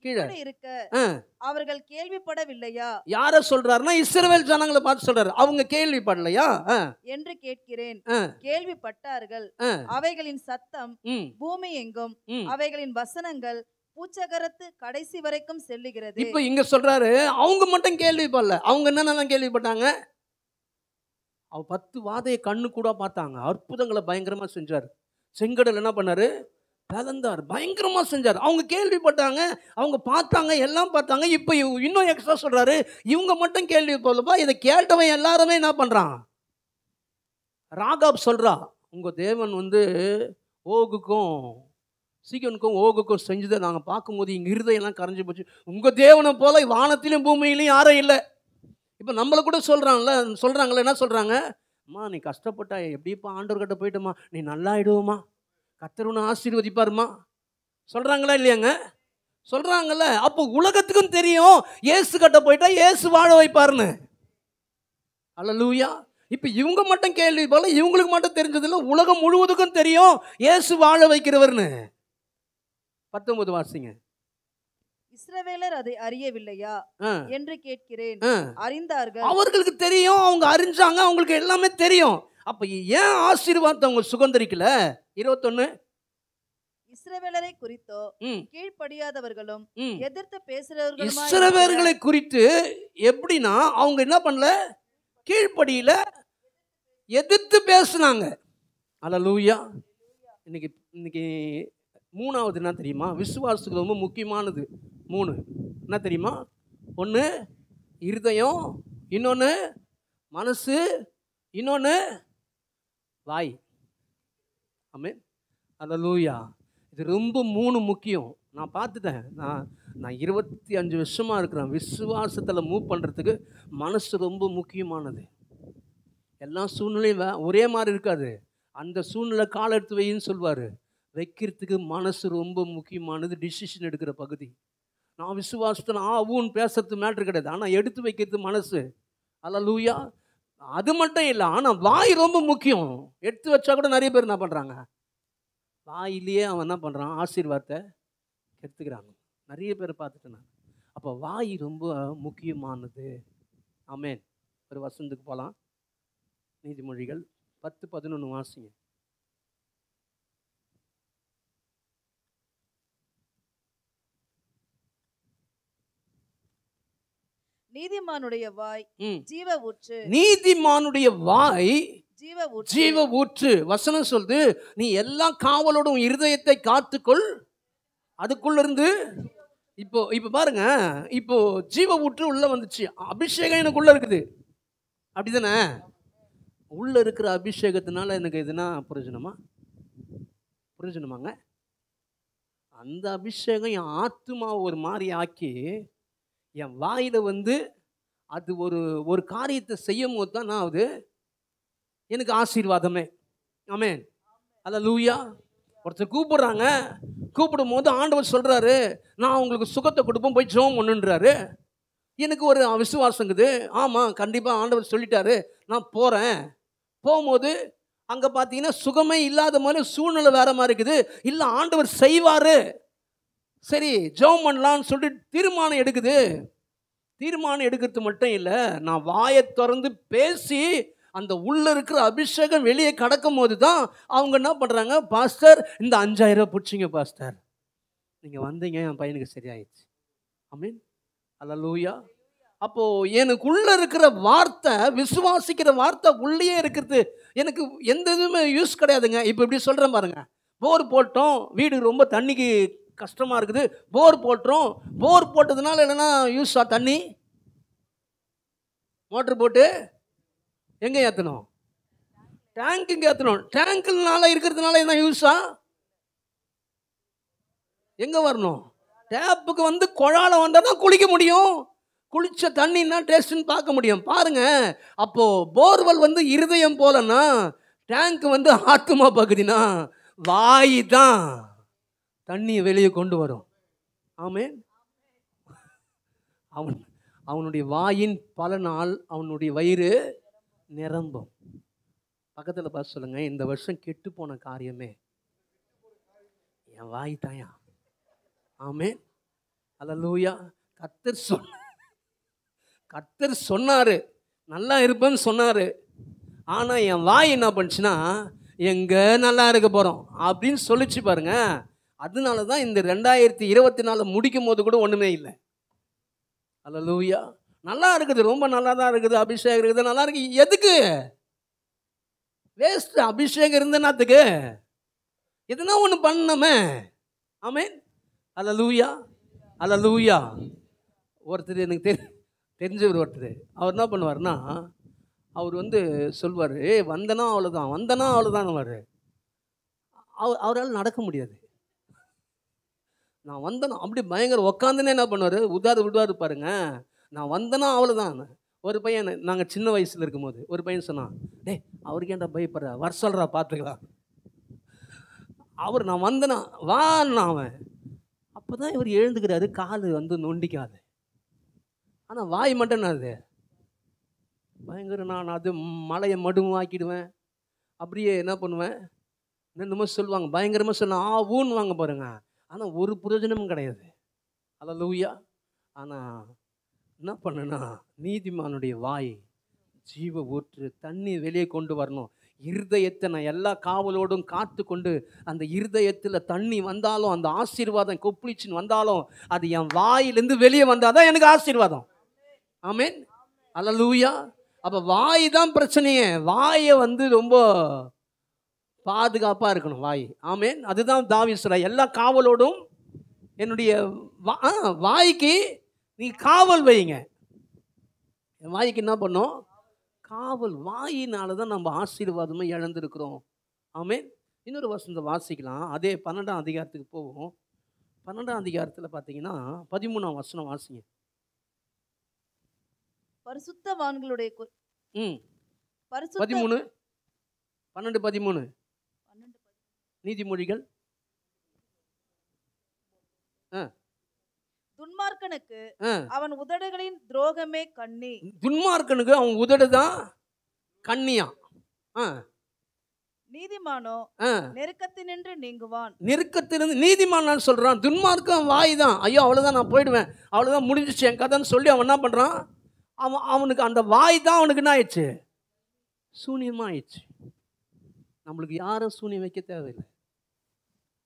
கீழே இருக்க அவர்கள் கேள்விப்படவில்லையா? யார சொல்றாருன்னா இஸ்ரவேல் ஜனங்களை பார்த்து சொல்றாரு. அவங்க கேள்விப்படலையா என்று கேட்கிறேன். கேள்விப்பட்டார்கள். அவைகளின் சத்தம் பூமி எங்கும், அவைகளின் வசனங்கள் பூச்சகரத்து கடைசி வரைக்கும் செல்லுகிறது. இப்போ இங்க சொல்றாரு, அவங்க மட்டும் கேள்விப்படல. அவங்க என்னென்ன கேள்விப்பட்டாங்க? அவ 10 வாதையை கண்ணு கூட பார்த்தாங்க, அற்புதங்களை பயங்கரமா செஞ்சார். செங்கடல் என்ன பண்ணாரு? பிளந்தார், பயங்கரமா செஞ்சார். அவங்க கேள்விப்பட்டாங்க, அவங்க பார்த்தாங்க, எல்லாம் பார்த்தாங்க. இப்போ இன்னும் எக்ஸ்ட்ரா சொல்றாரு, இவங்க மட்டும் கேள்விப்படலப்பா, இதை கேட்டவன் எல்லாருமே என்ன பண்றான்? ராகாப் சொல்றா, உங்க தேவன் ஓகுக்கும் சீகனுக்கும் ஓகுக்கும் செஞ்சதை நாங்கள் பார்க்கும்போது எங்கள் இருதயெல்லாம் கரைஞ்சி போச்சு. உங்கள் தேவனை போல வானத்திலும் பூமியிலையும் யாரும் இல்லை. இப்போ நம்மளை கூட சொல்கிறாங்களே, என்ன சொல்கிறாங்க? அம்மா நீ கஷ்டப்பட்டா எப்படிப்பா ஆண்டவர்கிட்ட போயிட்டோம்மா, நீ நல்லா ஆயிடுவோம்மா, கர்த்தர் உன்னை ஆசீர்வதிப்பாருமா, சொல்கிறாங்களா இல்லையாங்க? சொல்கிறாங்கல்ல. அப்போ உலகத்துக்கும் தெரியும் இயேசு கிட்ட போயிட்டா இயேசு வாழ வைப்பாருன்னு. அல்லேலூயா. இப்போ இவங்க மட்டும் கேள்வி போல, இவங்களுக்கு மட்டும் தெரிஞ்சதில்லை, உலகம் முழுவதுக்கும் தெரியும் இயேசு வாழ வைக்கிறவர்னு. 19 வாசிங்க. இஸ்ரவேலர் அதை அறியவில்லையா என்று கேட்கிறேன். அறிந்தார்கள். அவர்களுக்கு தெரியும், அவங்க அறிஞ்சாங்க, அவங்களுக்கு எல்லாமே தெரியும். அப்ப ஏன் ஆசீர்வாதத்தை அவங்க சுகந்தரிக்கல? 21 இஸ்ரவேலரை குறித்தோ கீழ்ப்படியாதவர்களும் எதிர்த்து பேசுறவர்களும். இஸ்ரவேலர்களை குறித்து எப்படின்னா, அவங்க என்ன பண்ணல? கீழ்ப்படியில, எதிர்த்து பேசுனாங்க. அல்லேலூயா. இன்னைக்கு மூணாவது என்ன தெரியுமா? விசுவாசத்துக்கு ரொம்ப முக்கியமானது 3 என்ன தெரியுமா? ஒன்று இருதயம், இன்னொன்று மனசு, இன்னொன்று வாய். ஆமென். அல்லேலூயா. இது ரொம்ப 3 முக்கியம். நான் பார்த்துட்டேன். நான் 25 வருஷமாக இருக்கிறேன். விசுவாசத்தில் மூவ் பண்ணுறதுக்கு மனசு ரொம்ப முக்கியமானது. எல்லா சூழ்நிலையும் ஒரே மாதிரி இருக்காது. அந்த சூழ்நிலை கால் எடுத்து வைன்னு சொல்வார். வைக்கிறதுக்கு மனசு ரொம்ப முக்கியமானது. டிசிஷன் எடுக்கிற பகுதி. நான் விசுவாசத்தில் ஊன்னு பேசுறது மேட்ரு கிடையாது. ஆனால் எடுத்து வைக்கிறது மனசு. அல்லேலூயா. அது மட்டும் இல்லை, ஆனால் வாய் ரொம்ப முக்கியம். எடுத்து வச்சா கூட நிறைய பேர் என்ன பண்ணுறாங்க, வாயிலேயே அவன் என்ன பண்ணுறான், ஆசீர்வாதத்தை எடுத்துக்கிறாங்க. நிறைய பேர் பார்த்துட்டேன் நான். அப்போ வாய் ரொம்ப முக்கியமானது. ஆமென். ஒரு வசனத்துக்கு போகலாம். நீதிமொழிகள் 10:11 வாசிங்க. நீதிமானுடைய வாய் ஜீவ ஊற்று. நீதிமானுடைய வாய் ஜீவ ஊற்று. வசனம் சொல்லுது, நீ எல்லா காவலோடும் இருதயத்தை காத்துக்கொள், அதுக்குள்ள இருந்து. இப்போ பாருங்க, இப்போ ஜீவ ஊற்று உள்ள வந்துச்சு. அபிஷேகம் எனக்குள்ள இருக்குது, அப்படிதானே? உள்ள இருக்கிற அபிஷேகத்தினால எனக்கு எதுனா புரிஞ்சணுமாங்க? அந்த அபிஷேகம் என் ஆத்துமாவை ஒரு மாதிரி ஆக்கி என் வாயில அது ஒரு காரியத்தை செய்யும் போது தான் நான் எனக்கு ஆசீர்வாதமே. ஆமென். அல்லேலூயா. ஒருத்தர் கூப்பிடுறாங்க, கூப்பிடும் போது ஆண்டவர் சொல்றாரு, நான் உங்களுக்கு சுகத்தை கொடுப்போம், போய் ஜெபம் பண்ணுன்றாரு. எனக்கு ஒரு விசுவாசங்குது. ஆமாம், கண்டிப்பாக ஆண்டவர் சொல்லிட்டாரு, நான் போகிறேன். போகும்போது அங்கே பார்த்தீங்கன்னா சுகமே இல்லாத மாதிரி சூழ்நிலை வேற மாதிரி இருக்குது. இல்லை, ஆண்டவர் செய்வார், சரி ஜெபம் பண்ணலான்னு சொல்லிட்டு தீர்மானம் எடுக்குது. தீர்மானம் எடுக்கிறது மட்டும் இல்லை, நான் வாயை திறந்து பேசி அந்த உள்ள இருக்கிற அபிஷேகம் வெளியே கடக்கும் போது தான் அவங்க என்ன பண்ணுறாங்க, பாஸ்டர் இந்த 5000 பிடிச்சிங்க பாஸ்டர், நீங்கள் வந்தீங்க, என் பையனுக்கு சரியாயிடுச்சு. ஆமென். அல்லேலூயா. அப்போது எனக்குள்ள இருக்கிற வார்த்தை, விசுவாசிக்கிற வார்த்தை உள்ளே இருக்கிறது. எனக்கு எந்த இதுவுமே யூஸ் கிடையாதுங்க. இப்போ இப்படி சொல்கிறேன் பாருங்க, போர் போட்டோம், வீடு ரொம்ப தண்ணிக்கு கஷ்டமாக இருக்குது, போர் போட்டுறோம். போர் போட்டதுனால என்னென்னா யூஸா? தண்ணி மோட்ரு போட்டு எங்கே ஏற்றணும்? டேங்க்குங்க ஏற்றணும். டேங்க்குனால இருக்கிறதுனால என்ன யூஸா? எங்கே வரணும்? டேப்புக்கு குழால வந்தால் தான் குளிக்க முடியும். குளிச்ச தண்ணின்னா டேஸ்ட்னு பார்க்க முடியும். பாருங்க, அப்போ போர்வெல் இருதயம் போலன்னா, டேங்க் ஆத்துமா பகுதினா வாய் தான் தண்ணியை வெளியே கொண்டு வரும். ஆமென். அவனுடைய வாயின் பலனால் அவனுடைய வயிறு நிரம்பும். பக்கத்தில் பார்த்து சொல்லுங்க, இந்த வருஷம் கெட்டு போன காரியமே என் வாய் தாயா. ஆமென். அல்லேலூயா. கர்த்தர் சொன்னாரு, நல்லா இருப்பேன்னு சொன்னாரு. ஆனால் என் வாய் என்ன பண்ணுச்சுன்னா, எங்க நல்லா இருக்க போகிறோம் அப்படின்னு சொல்லிச்சு பாருங்க. அதனால தான் இந்த 2024 முடிக்கும் போது கூட ஒன்றுமே இல்லை. அல்லேலூயா. நல்லா இருக்குது, ரொம்ப நல்லா தான் இருக்குது, அபிஷேகம் இருக்குது, நல்லா இருக்கு. எதுக்கு வேஸ்ட்? அபிஷேகம் இருந்தனாத்துக்கு எதுனா ஒன்று பண்ணணுமே. ஆமென். அல்லேலூயா. அல்லேலூயா. ஒருத்தர் எனக்கு தெரிஞ்சவர் ஒருத்தர், அவர் என்ன பண்ணுவார்னா, அவர் சொல்வார், வந்தனா அவ்வளோதான், வந்தனா அவ்வளோதான். அவரால் நடக்க முடியாது. நான் வந்தனா அப்படி பயங்கர உக்காந்துனே என்ன பண்ணுவார், விடுவார் பாருங்க. நான் வந்தனா அவ்வளோதான். ஒரு பையன், நாங்கள் சின்ன வயசில் இருக்கும்போது ஒரு பையன் சொன்னான், டேய் அவருக்கு ஏன்டா பயப்படுற, வர சொல்கிறா பார்த்துக்கலாம். நான் வந்தனா வான்னா அவன். அப்போ தான் இவர் எழுந்துக்கிறாரு, கால் நொண்டிக்காது. ஆனால் வாய் மட்டும் அது பயங்கர, நான் மலையை மடுவாக்கிடுவேன். அப்படியே என்ன பண்ணுவேன், என்னமோ சொல்லுவாங்க, பயங்கரமாக சொன்ன ஊன்னு வாங்க பாருங்க. ஆனால் ஒரு பிரயோஜனமும் கிடையாது. அல்லேலூயா. ஆனால் என்ன பண்ணுன்னா, நீதிமானுடைய வாய் ஜீவ ஊற்று, தண்ணி வெளியே கொண்டு வரணும். இருதயத்தை நான் எல்லா காவலோடும் காத்து கொண்டு, அந்த இருதயத்தில் தண்ணி வந்தாலும், அந்த ஆசீர்வாதம் கொப்பளிச்சின்னு வந்தாலும், அது என் வாயிலேருந்து வெளியே வந்தால் தான் எனக்கு ஆசீர்வாதம். ஆமென். அல்லேலூயா. அப்போ வாய் தான் பிரச்சனையே. வாயை ரொம்ப பாதுகாப்பாக இருக்கணும் வாய். ஆமேன். அதுதான் தாவீது சொல்றார், எல்லா காவலோடும் என்னுடைய வாய்க்கு நீ காவல் வைங்க. என் வாய்க்கு என்ன பண்ணோம்? காவல். வாயினால தான் நம்ம ஆசீர்வாதமாக இழந்திருக்கிறோம். ஆமேன். இன்னொரு வசனத்தை வாசிக்கலாம். அதே 12ஆம் அதிகாரத்துக்கு போவோம். 12ஆம் அதிகாரத்தில் பார்த்தீங்கன்னா 13ஆம் வசனம் வாசிங்க. பரிசுத்தவான்களுடைய 13 12 13 நீதிமொழிகள். துன்மார்க்கனுக்கு அவன் உதடுகளின் துரோகமே கண்ணி. துன்மார்க்கனுக்கு அவன் உதடு தான் கண்ணியா. நீதிமானோ நெருக்கத்தினின்று நீங்குவான். நெருக்கத்திலிருந்து நீதிமான் சொல்றான். துன்மார்க்கன் வாய் தான், ஐயோ அவ்வளவுதான் நான் போயிடுவேன், அவ்வளவுதான் முடிஞ்சிச்சு என் கதைன்னு சொல்லி அவன் என்ன பண்றான்? அவனுக்கு அந்த வாய் தான் அவனுக்கு என்ன ஆயிடுச்சு? சூனியமா ஆயிடுச்சு. நம்மளுக்கு யாரும் சூனியம் வைக்க தேவையில்லை.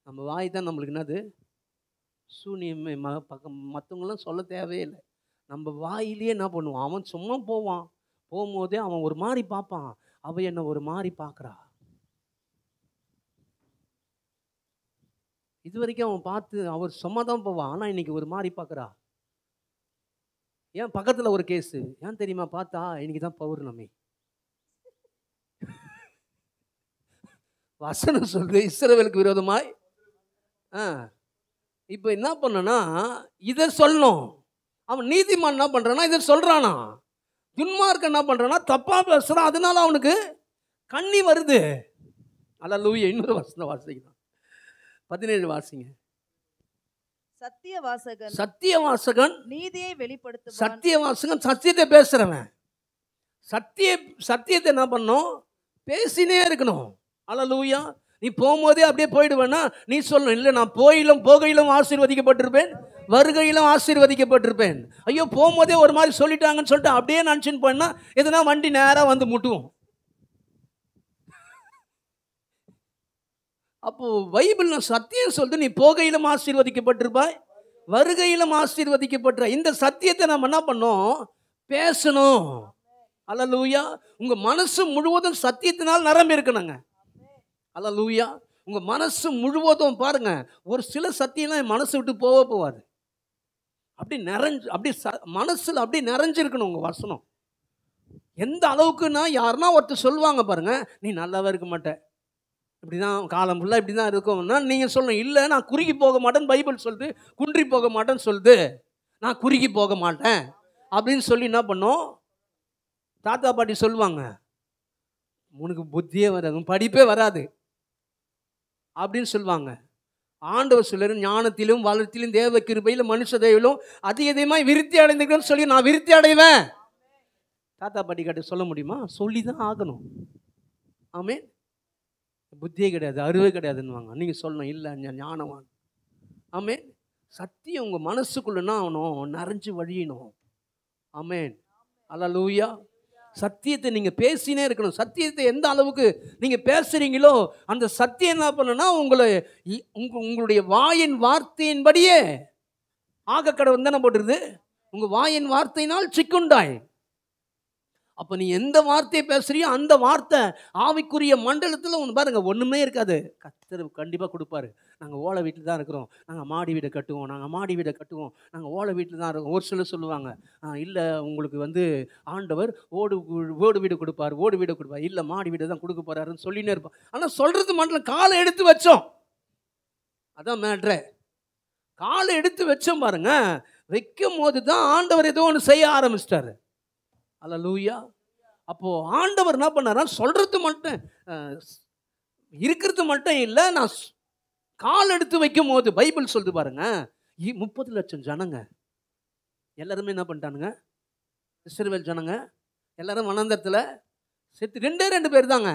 நம்ம வாய் தான் நம்மளுக்கு என்னது? சூனியமே. மற்றவங்களாம் சொல்ல தேவையில்லை. நம்ம வாயிலேயே என்ன பண்ணுவான்? அவன் சும்மா போவான், போகும்போதே அவன் ஒரு மாதிரி பார்ப்பான், அவ என்ன ஒரு மாதிரி பார்க்குறா. இது வரைக்கும் அவன் பார்த்து அவர் சும்மா தான் போவான், ஆனால் இன்னைக்கு ஒரு மாதிரி பார்க்குறா. ஏன் பக்கத்தில் ஒரு கேஸு, ஏன் தெரியுமா? பார்த்தா இன்னைக்கு தான் பௌர்ணமி. வசனம் சொல்றது இஸ்ரவேலுக்கு விரோதமாய். இப்போ என்ன பண்ணனா, இதை சொல்லணும். அவன் நீதிமான் என்ன பண்றானா, இதை சொல்றானா. துன்மார்க்கன் என்ன பண்றானா, தப்பா பேசுறான், அதனால அவனுக்கு கண்ணி வருது. அல்லேலூயா. இன்னொரு வசனம் வாசிக்கலாம். 17 வாசிங்க. சத்தியவாசகன் நீதியை வெளிப்படுத்துவான். சத்தியவாசகன் சத்தியத்தை பேசுறவன். சத்தியத்தை என்ன பண்ணணும்? பேசினே இருக்கணும். அல்லேலூயா. நீ போகும்போதே அப்படியே போயிடுவேன்னா நீ சொல்லணும், இல்லை நான் போகையிலும் ஆசீர்வதிக்கப்பட்டிருப்பேன், வருகையிலும் ஆசீர்வதிக்கப்பட்டிருப்பேன். ஐயோ போகும்போதே ஒரு மாதிரி சொல்லிட்டாங்கன்னு சொல்லிட்டு அப்படியே நினச்சின்னு போனா எதுனா வண்டி நேராக வந்து முட்டுவோம். அப்போ பைபிள் சத்தியம் சொல்லிட்டு நீ போகையிலும் ஆசீர்வதிக்கப்பட்டிருப்பாய், வருகையிலும் ஆசீர்வதிக்கப்பட்ட இந்த சத்தியத்தை நம்ம என்ன பண்ணோம்? பேசணும். அல்லேலூயா. உங்க மனசு முழுவதும் சத்தியத்தினால் நிரம்பி இருக்கணுங்க. அல்லேலூயா. உங்க மனசு முழுவதும் பாருங்க, ஒரு சில சத்தியம்லாம் என் மனசு விட்டு போவாது. அப்படி மனசுல அப்படி நிறைஞ்சிருக்கணும் உங்க வசனம். எந்த அளவுக்குன்னா, யாருன்னா ஒருத்தர் சொல்லுவாங்க பாருங்க, நீ நல்லாவே இருக்க மாட்டே, இப்படிதான் காலம் ஃபுல்லாக இப்படி தான் இருக்கும்னா நீங்கள் சொல்லணும், இல்லை நான் குறுகி போக மாட்டேன்னு பைபிள் சொல்லுது, குன்றி போக மாட்டேன்னு சொல்லுது. நான் குறுகி போக மாட்டேன் அப்படின்னு சொல்லி என்ன பண்ணோம்? தாத்தா பாட்டி சொல்லுவாங்க, உனக்கு புத்தியே வராது, படிப்பே வராது அப்படின்னு சொல்லுவாங்க. ஆண்டவர் சொல்லுற ஞானத்திலும் வளர்த்திலும் தேவ கிருபையிலும் மனுஷ தயவிலும் அதிகமாய் விருத்தி அடைந்துக்கிறேன்னு சொல்லி நான் விருத்தி அடைவேன். தாத்தா பாட்டி கிட்ட சொல்ல முடியுமா? சொல்லி தான் ஆகணும். ஆமென். புத்தியே கிடையாது, அறிவே கிடையாதுன்னுவாங்க. நீங்கள் சொல்லணும், இல்லை ஞானவான். ஆமென். சத்தியம் உங்கள் மனசுக்குள்ளனா ஆகணும், நிறைஞ்சு வழியணும். ஆமென். அல்லேலூயா. சத்தியத்தை நீங்கள் பேசினே இருக்கணும். சத்தியத்தை எந்த அளவுக்கு நீங்கள் பேசுகிறீங்களோ அந்த சத்தியம் என்ன பண்ணுன்னா உங்களுடைய வாயின் வார்த்தையின்படியே ஆக கடவுள் தானே போட்டுருது. உங்கள் வாயின் வார்த்தையினால் சிக்குண்டாய். அப்போ நீ எந்த வார்த்தையை பேசுறியோ அந்த வார்த்தை ஆவிக்குரிய மண்டலத்தில் ஒன்று பாருங்க, ஒன்றுமே இருக்காது. கர்த்தர் கண்டிப்பாக கொடுப்பாரு. நாங்கள் ஓலை வீட்டில் தான் இருக்கிறோம், நாங்கள் மாடி வீடை கட்டுவோம், நாங்கள் ஓலை வீட்டில் தான் இருக்கோம். ஒரு சிலர் சொல்லுவாங்க, இல்லை உங்களுக்கு ஆண்டவர் ஓடு வீடு கொடுப்பார், இல்லை மாடி வீடு தான் கொடுக்க போறாருன்னு சொல்லினே இருப்பான். ஆனால் சொல்றது மண்டலம் காலை எடுத்து வச்சோம், அதான் மேட்ரே. காலை எடுத்து வச்சோம் பாருங்க, வைக்கும் போது தான் ஆண்டவர் ஏதோ ஒன்று செய்ய ஆரம்பிச்சிட்டாரு. அல்லேலூயா. அப்போ ஆண்டவர் என்ன பண்ணாரா, சொல்றது மட்டும் இருக்கிறது மட்டும் இல்லை, நான் கால் எடுத்து வைக்கும் போது பைபிள் சொல்லுது பாருங்க, 30 லட்சம் ஜனங்க எல்லாருமே என்ன பண்ணிட்டானுங்க? இஸ்ரவேல் ஜனங்க எல்லாரும் வனாந்தரத்தில் செத்து 2 பேர் தாங்க.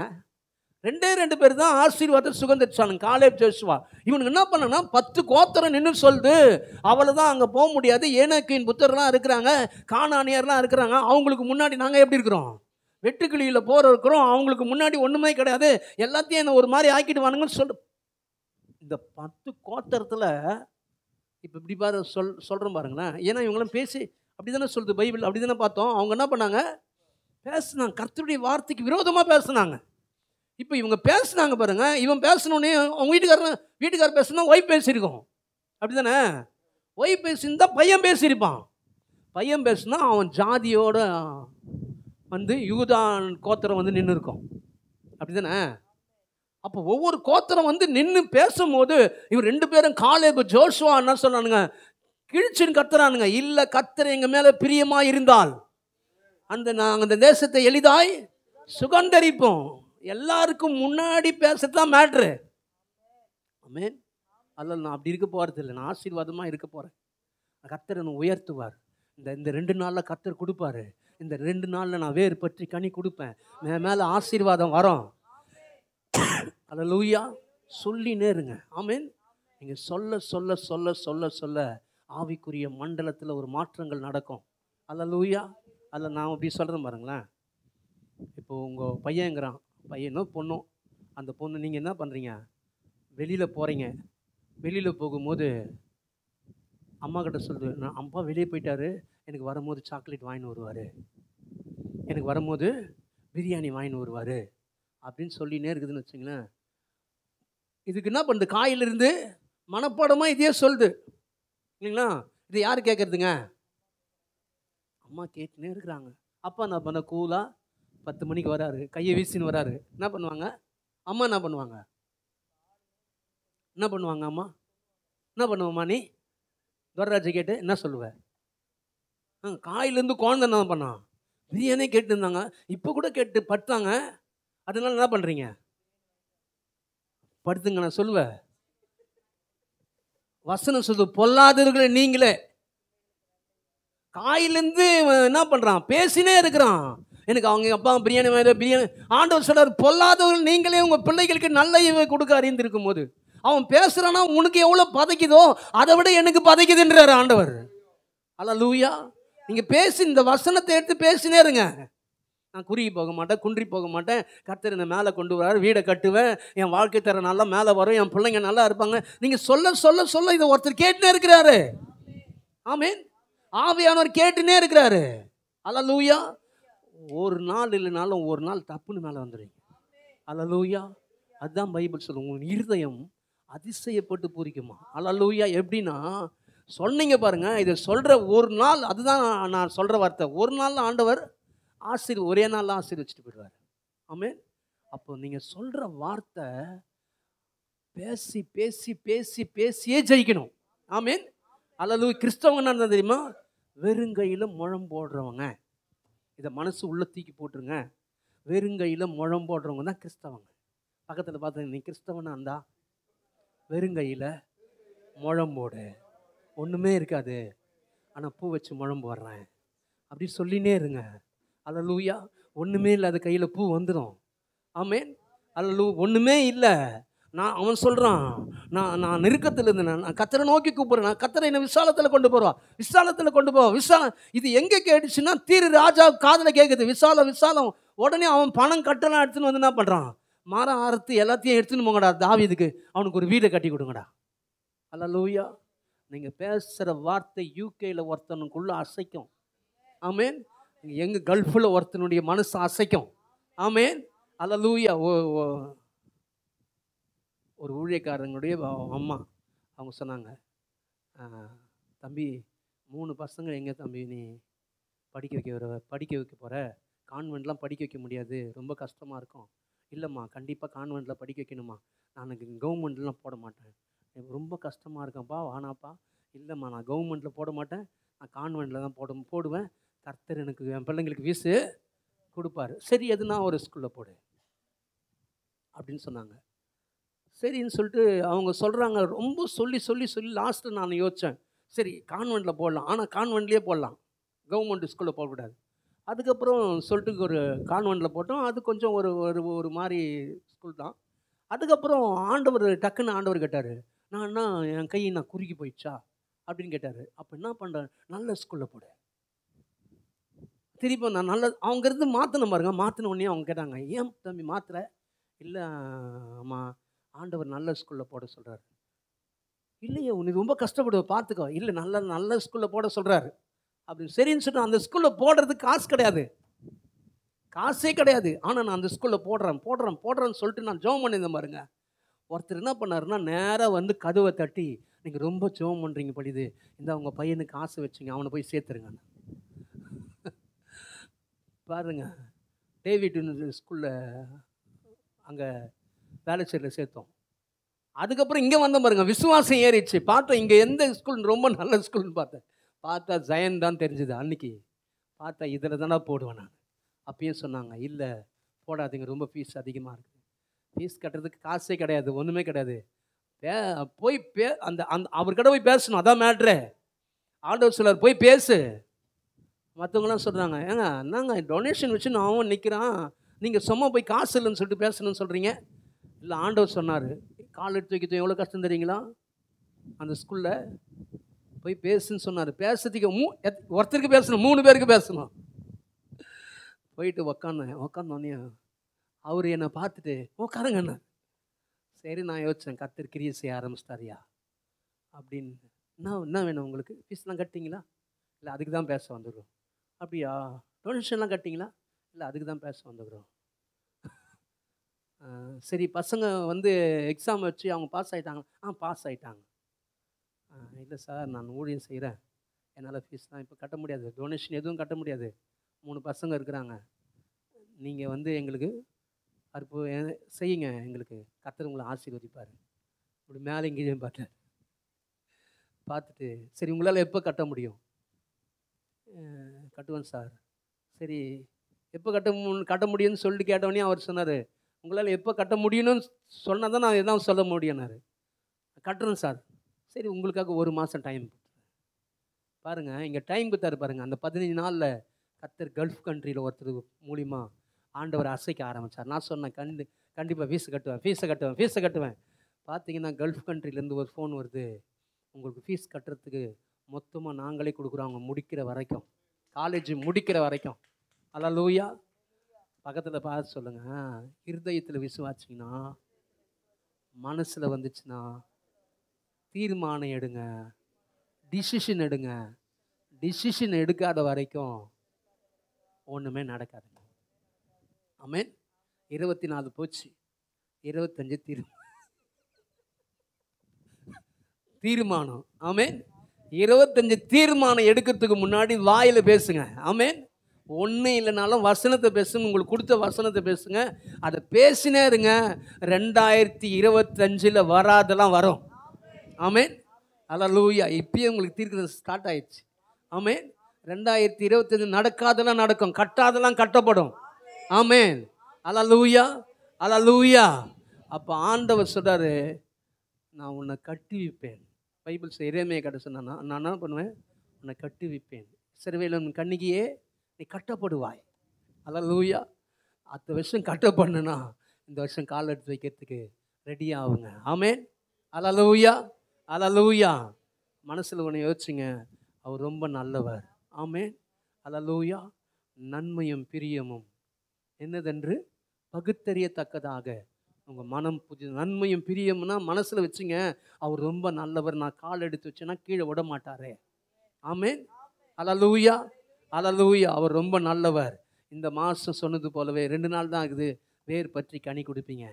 2 பேர் தான் ஆசீர்வாதம் சுகந்திச்சானுங்க, காலேப் ஜோசுவா. இவனுக்கு என்ன பண்ணனா 10 கோத்திரம் நின்று சொல்லுது, அவ்வளோதான் அங்கே போக முடியாது, ஏனோக்கின் புத்தர்லாம் இருக்கிறாங்க, கானானியர்லாம் இருக்கிறாங்க, அவங்களுக்கு முன்னாடி நாங்கள் எப்படி இருக்கிறோம்? வெட்டுக்கிளியில் போகிற இருக்கிறோம், அவங்களுக்கு முன்னாடி ஒன்றுமே கிடையாது, எல்லாத்தையும் என்ன ஒரு மாதிரி ஆக்கிடுவானுங்கன்னு சொல்லு. இந்த 10 கோத்திரத்தில் இப்போ இப்படி பாரு சொல்கிறோம் பாருங்களேன். ஏன்னா இவங்களாம் பேசி அப்படி தானே சொல்லுது பைபிள், அப்படி தானே பார்த்தோம். அவங்க என்ன பண்ணாங்க? பேசுனாங்க, கர்த்தருடைய வார்த்தைக்கு விரோதமாக பேசுனாங்க. இப்போ இவங்க பேசுனாங்க பாருங்க, இவன் பேசினோடனே அவங்க வீட்டுக்காரர் பேசுனா ஒய்ஃப் பேசியிருக்கோம், அப்படி தானே? ஒய்ஃப் பேசியிருந்தா பையன் பேசியிருப்பான். பையன் பேசுனா அவன் ஜாதியோட வந்து யூதான் கோத்திரம் வந்து நின்று இருக்கும், அப்படி தானே? அப்போ ஒவ்வொரு கோத்திரம் வந்து நின்று பேசும்போது இவர் 2 பேரும் காலேப் ஜோஷுவா என்ன சொன்னானுங்க? கிழிச்சுன்னு கத்துறானுங்க. இல்லை, கர்த்தர் எங்கள் மேலே பிரியமாக இருந்தால் நாங்கள் அந்த தேசத்தை எளிதாய் சுகந்தரிப்போம். எல்லாருக்கும் முன்னாடி பேசத்தான் மேட்ரு. ஆமென். அதில் நான் அப்படி இருக்க போகிறது இல்லை, நான் ஆசீர்வாதமாக இருக்க போகிறேன். கர்த்தர் என்னை உயர்த்துவார். இந்த 2 நாளில் கர்த்தர் கொடுப்பாரு. இந்த 2 நாளில் நான் வேறு பற்றி கனி கொடுப்பேன். என் மேலே ஆசீர்வாதம் வரும். அல்லேலூயா. சொல்லினே இருங்க. ஆமென். நீங்கள் சொல்ல சொல்ல சொல்ல சொல்ல சொல்ல ஆவிக்குரிய மண்டலத்தில் ஒரு மாற்றங்கள் நடக்கும். அல்லேலூயா. அதில் நான் அப்படி சொல்கிறேன் பாருங்களேன். இப்போது உங்கள் பையங்கிறான், பையனோ பொண்ணோ, அந்த பொண்ணு நீங்கள் என்ன பண்ணுறீங்க? வெளியில் போகிறீங்க. வெளியில் போகும்போது அம்மா கிட்ட சொல்லுது, நான் அப்பா வெளியே போயிட்டாரு, எனக்கு வரும்போது சாக்லேட் வாங்கின்னு வருவார், எனக்கு வரும்போது பிரியாணி வாங்கின்னு வருவார் அப்படின்னு சொல்லினே இருக்குதுன்னு வச்சுங்களேன். இதுக்கு என்ன பண்ணுது? காயிலிருந்து மனப்பாடமாக இதையே சொல்லுது இல்லைங்களா? இது யார் கேட்குறதுங்க? அம்மா கேட்டுனே இருக்கிறாங்க. அப்பா என்ன பண்ண கூலாக 10 மணிக்கு வராரு, கையை வீசின்னு வராரு. என்ன பண்ணுவாங்க அம்மா? என்ன பண்ணுவாங்க? என்ன பண்ணுவாங்க அம்மா? என்ன பண்ணுவோம்மா? நீ துவராஜை கேட்டு என்ன சொல்லுவேன்? காயிலேருந்து குழந்தை என்ன பண்ணான்? பிரியாணி கேட்டு இருந்தாங்க, இப்போ கூட கேட்டு படுத்தாங்க. அதனால என்ன பண்ணுறீங்க? படுத்துங்க. நான் சொல்லுவேன், வசனம் சொல்லு, பொல்லாதவர்களை நீங்களே. காயிலேருந்து என்ன பண்ணுறான்? பேசினே இருக்கிறான். எனக்கு அவங்க அப்பா பிரியாணி பிரியாணி. ஆண்டவர் சொல்றார், பொல்லாதவர்கள் நீங்களே உங்கள் பிள்ளைகளுக்கு நல்ல இவை கொடுக்க அறிந்திருக்கும் போது அவன் பேசுகிறான்னா உனக்கு எவ்வளோ பதைக்குதோ அதை விட எனக்கு பதைக்குதுன்றார் ஆண்டவர். அல்லேலூயா. நீங்கள் பேசி இந்த வசனத்தை எடுத்து பேசினே இருங்க. நான் குறுகி போக மாட்டேன், குன்றி போக மாட்டேன். கர்த்தர் என்னை மேலே கொண்டு வரார், வீடை கட்டுவேன், என் வாழ்க்கை தர நல்லா மேலே வரும், என் பிள்ளைங்க நல்லா இருப்பாங்க. நீங்கள் சொல்ல சொல்ல சொல்ல இதை ஒருத்தர் கேட்டுனே இருக்கிறாரு. ஆமென். ஆவியானவர் கேட்டுனே இருக்கிறாரு. அல்லேலூயா. ஒரு நாள் இல்லைனாலும் ஒரு நாள் தப்புன்னு மேலே வந்துடுங்க. அல்லேலூயா. அதுதான் பைபிள் சொல்லுங்க, உங்கள் இருதயம் அதிசயப்பட்டு பூரிக்குமா. அல்லேலூயா. எப்படின்னா சொன்னீங்க பாருங்க, இதை சொல்கிற ஒரு நாள், அதுதான் நான் சொல்கிற வார்த்தை. ஒரு நாள் ஆண்டவர் ஒரே நாள் ஆசீர்வச்சிட்டு போயிடுவார். ஆமென். அப்போ நீங்கள் சொல்கிற வார்த்தை பேசி பேசி பேசி பேசியே ஜெயிக்கணும். ஆமென். அல்லேலூயா. கிறிஸ்தவங்க என்ன தெரியுமா? வெறுங்கையில் முழம் போடுறவங்க. இதை மனசு உள்ள தூக்கி போட்டுருங்க. வெறுங்கையில் முழம் போடுறவங்க தான் கிறிஸ்தவங்க. பக்கத்தில் பார்த்து, நீ கிறிஸ்தவனா இருந்தா வெறுங்கையில் முழம் போடு, ஒன்றுமே இருக்காது, ஆனால் பூ வச்சு முழம் போடுறேன் அப்படி சொல்லினே இருங்க. அல்லேலூயா. ஒன்றுமே இல்லாத கையில் பூ வந்துடும். ஆமென். அல்லேலூயா. ஒன்றுமே இல்லை. அவன் சொல்கிறான், நான் நெருக்கத்தில் இருந்தேன், நான் கர்த்தரை நோக்கி கூப்பிட்றேன், நான் கர்த்தரை என்னை விசாலத்தில் கொண்டு போகிறோம், விசாலத்தில் கொண்டு போவோம். இது எங்கே கேட்டுச்சுன்னா தீரு ராஜா காதில் கேட்குது, விசாலம். உடனே அவன் பணம் கட்டலாம் எடுத்துன்னு வந்து என்ன பண்ணுறான்? மரம் அறுத்து எல்லாத்தையும் எடுத்துன்னு போங்கடா, தாவீதுக்கு அவனுக்கு ஒரு வீடை கட்டி கொடுங்கடா. அல்லேலூயா. நீங்கள் பேசுகிற வார்த்தை யூகேயில் ஒருத்தனுக்குள்ளே அசைக்கும். ஆமென். எங்கள் கல்ஃபில் ஒருத்தனுடைய மனசு அசைக்கும். ஆமென். அல்லேலூயா. ஒரு ஊழியக்காரங்களுடைய அம்மா அவங்க சொன்னாங்க, தம்பி 3 பசங்க எங்கே தம்பி நீ படிக்க வைக்க போகிற? கான்வெண்ட்லாம் படிக்க வைக்க முடியாது, ரொம்ப கஷ்டமாக இருக்கும். இல்லைம்மா, கண்டிப்பாக கான்வெண்ட்டில் படிக்க வைக்கணுமா, நான் கவர்மெண்ட்லாம் போட மாட்டேன், எனக்கு ரொம்ப கஷ்டமாக இருக்கேன்ப்பா, வானாப்பா. இல்லைம்மா, நான் கவர்மெண்ட்டில் போட மாட்டேன், நான் கான்வெண்ட்டில் தான் போடுவேன். கர்த்தர் எனக்கு என் பிள்ளைங்களுக்கு வீசு கொடுப்பாரு. சரி, எதுனா ஒரு ஸ்கூலில் போடு அப்படின்னு சொன்னாங்க. சரின்னு சொல்லிட்டு அவங்க சொல்கிறாங்க. ரொம்ப சொல்லி சொல்லி சொல்லி லாஸ்ட்டில் நான் யோசித்தேன், சரி கான்வெண்ட்டில் போடலாம், ஆனால் கான்வெண்ட்லேயே போடலாம், கவர்மெண்ட் ஸ்கூலில் போடக்கூடாது. அதுக்கப்புறம் சொல்லிட்டு ஒரு கான்வெண்ட்டில் போட்டோம். அது கொஞ்சம் ஒரு ஒரு மாதிரி ஸ்கூல் தான். அதுக்கப்புறம் டக்குன்னு ஆண்டவர் கேட்டார், நான் என் கை நான் குறுகி போயிடுச்சா அப்படின்னு கேட்டார். அப்போ என்ன பண்ணுறேன், நல்ல ஸ்கூலில் போடு. திருப்பி நான் அவங்க இருந்து மாற்றின பாருங்க. மாற்றின உடனே அவங்க கேட்டாங்க, ஏன் தம்பி மாத்திர? இல்லை அம்மா, ஆண்டவர் நல்ல ஸ்கூலில் போட சொல்கிறார். இல்லையே, உனக்கு ரொம்ப கஷ்டப்படுவ பார்த்துக்கோ. இல்லை, நல்ல ஸ்கூலில் போட சொல்கிறாரு அப்படின்னு. சரின்னு சொல்லிட்டு அந்த ஸ்கூலில் போடுறதுக்கு காசு கிடையாது. காசே கிடையாது. ஆனால் நான் அந்த ஸ்கூலில் போடுறேன்னு சொல்லிட்டு நான் ஜெபம் பண்ணியிருந்தேன் பாருங்க. ஒருத்தர் என்ன பண்ணாருன்னா, நேராக வந்து கதவை தட்டி, நீங்கள் ரொம்ப ஜெபம் பண்ணுறீங்க படிது, இந்த அவங்க பையனுக்கு காசு வச்சுங்க, அவனை போய் சேர்த்துருங்க. பாருங்க, டேவிட் ஸ்கூலில் அங்கே வேலைச்சேரியில் சேர்த்தோம். அதுக்கப்புறம் இங்கே வந்த பாருங்க, விசுவாசம் ஏறிடுச்சு. பார்த்தோம் இங்கே எந்த ஸ்கூல் ரொம்ப நல்ல ஸ்கூல்னு பார்த்தா ஜெயன் தான் தெரிஞ்சுது. அன்னைக்கு பார்த்தா இதில் தானே போடுவேன் நான். அப்பயும் சொன்னாங்க, இல்லை போடாதீங்க, ரொம்ப ஃபீஸ் அதிகமாக இருக்குது. ஃபீஸ் கட்டுறதுக்கு காசே கிடையாது, ஒன்றுமே கிடையாது. போய் அந்த அவர்கிட்ட போய் பேசணும், அதான் மேட்ரு. ஆண்டவர் சொல்லார் போய் பேசு. மற்றவங்களாம் சொல்கிறாங்க, ஏங்க என்னங்க டொனேஷன் வச்சு நான் அவன் நிற்கிறான், நீங்கள் சும்மா போய் காசு இல்லைன்னு சொல்லிட்டு பேசணும்னு சொல்கிறீங்க. இல்லை, ஆண்டவர் சொன்னார், கால் எடுத்து வைக்கிறது எவ்வளோ கஷ்டம் தெரியுங்களா? அந்த ஸ்கூலில் போய் பேசுன்னு சொன்னார். பேசுறதுக்கு ஒருத்தருக்கு பேசணும், 3 பேருக்கு பேசணும். போயிட்டு உக்காந்தோன்னே அவர் என்னை பார்த்துட்டு உட்காருங்க அண்ணா. சரி, நான் யோசித்தேன், கர்த்தர் கிரியை செய்ய ஆரம்பிச்சிட்டாரியா அப்படின்னு. என்ன வேணும் உங்களுக்கு? ஃபீஸ்லாம் கட்டிங்களா? இல்லை, அதுக்கு தான் பேச வந்துடுறோம். அப்படியா? டொனேஷன்லாம் கட்டிங்களா? இல்லை, அதுக்கு தான் பேச வந்துடுறோம். சரி, பசங்க வந்து எக்ஸாம் வச்சு அவங்க பாஸ் ஆகிட்டாங்களா? பாஸ் ஆகிட்டாங்க. இல்லை சார், நான் ஊழியம் செய்கிறேன், என்னால் ஃபீஸ்லாம் இப்போ கட்ட முடியாது, டொனேஷன் எதுவும் கட்ட முடியாது, 3 பசங்க இருக்கிறாங்க, நீங்கள் வந்து எங்களுக்கு செய்யுங்க, எங்களுக்கு கர்த்தர் உங்களை ஆசீர்வதிப்பார். இப்படி மேலே இங்கேயும் பார்த்துட்டு சரி, உங்களால் எப்போ கட்ட முடியும்? கட்டுவேன் சார். சரி, எப்போ கட்ட முடியும்னு சொல்லிட்டு கேட்டவொடனே அவர் சொன்னார், உங்களால் எப்போ கட்ட முடியும்னு சொன்னால் தான் நான் எதாவது சொல்ல முடியும்னாரு. கட்டுறேன் சார். சரி, உங்களுக்காக 1 மாதம் டைம் பாருங்கள். இங்கே டைம் கொடுத்தாரு பாருங்கள். அந்த 15 நாளில் கர்த்தர் கல்ஃப் கண்ட்ரியில் ஒருத்தர் மூலிமா ஆண்டவர் அசைக்க ஆரம்பித்தார். நான் சொன்னேன், கண்டிப்பாக ஃபீஸை கட்டுவேன். பார்த்தீங்கன்னா கல்ஃப் கண்ட்ரிலேருந்து ஒரு ஃபோன் வருது, உங்களுக்கு ஃபீஸ் கட்டுறதுக்கு மொத்தமாக நாங்களே கொடுக்குறோம், அவங்க முடிக்கிற வரைக்கும், காலேஜ் முடிக்கிற வரைக்கும். அல்லேலூயா. பக்கத்தில் பார்த்து சொல்லுங்கள், இருதயத்தில் விசுவாச்சிங்கன்னா, மனசில் வந்துச்சுன்னா தீர்மானம் எடுங்க, டிசிஷன் எடுங்க. டிசிஷன் எடுக்காத வரைக்கும் ஒன்றுமே நடக்காதுங்க. ஆமென். 24 போச்சு, 25 தீர்மானம். ஆமென். 25 தீர்மானம் எடுக்கிறதுக்கு முன்னாடி வாயில் பேசுங்க. ஆமென். ஒன்றும் இல்லைனாலும் வசனத்தை பேசுங்க, உங்களுக்கு கொடுத்த வசனத்தை பேசுங்க, அதை பேசினே இருங்க. 2025 வராதெல்லாம் வரும். ஆமென். அல்லேலூயா. இப்பயே உங்களுக்கு தீர்க்கிறது ஸ்டார்ட் ஆயிடுச்சு. ஆமென். 2025 நடக்காதெல்லாம் நடக்கும், கட்டாதெல்லாம் கட்டப்படும். ஆமென். அல்லேலூயா, அல்லேலூயா. அப்போ ஆண்டவர் சொல்றாரு, நான் உன்னை கட்டி வைப்பேன். பைபிள் எரேமியா கட்ட சொன்னா, நான் என்ன பண்ணுவேன்? உன்னை கட்டி வைப்பேன். இஸ்ரவேலின் கன்னிகையே, நீ கட்டப்படுவாய். அல்லேலூயா. அடுத்த வருஷம் கட்டப்படணுன்னா இந்த வருஷம் கால் எடுத்து வைக்கிறதுக்கு ரெடி ஆகுங்க. ஆமென். அல்லேலூயா, அல்லேலூயா. மனசில் ஒன்று யோசிச்சுங்க, அவர் ரொம்ப நல்லவர். ஆமென். அல்லேலூயா. நன்மையும் பிரியமும் என்னதென்று பகுத்தறியத்தக்கதாக உங்கள் மனம் புதிய. நன்மையும் பிரியம்னா மனசில் வச்சுங்க, அவர் ரொம்ப நல்லவர், நான் கால் எடுத்து வச்சேன்னா கீழே விட மாட்டாரே. ஆமென். அல்லேலூயா, அல்லேலூயா. அவர் ரொம்ப நல்லவர். இந்த மாதம் சொன்னது போலவே 2 நாள் தான் ஆகுது, வேர் பற்றி கனி கொடுப்பீங்க.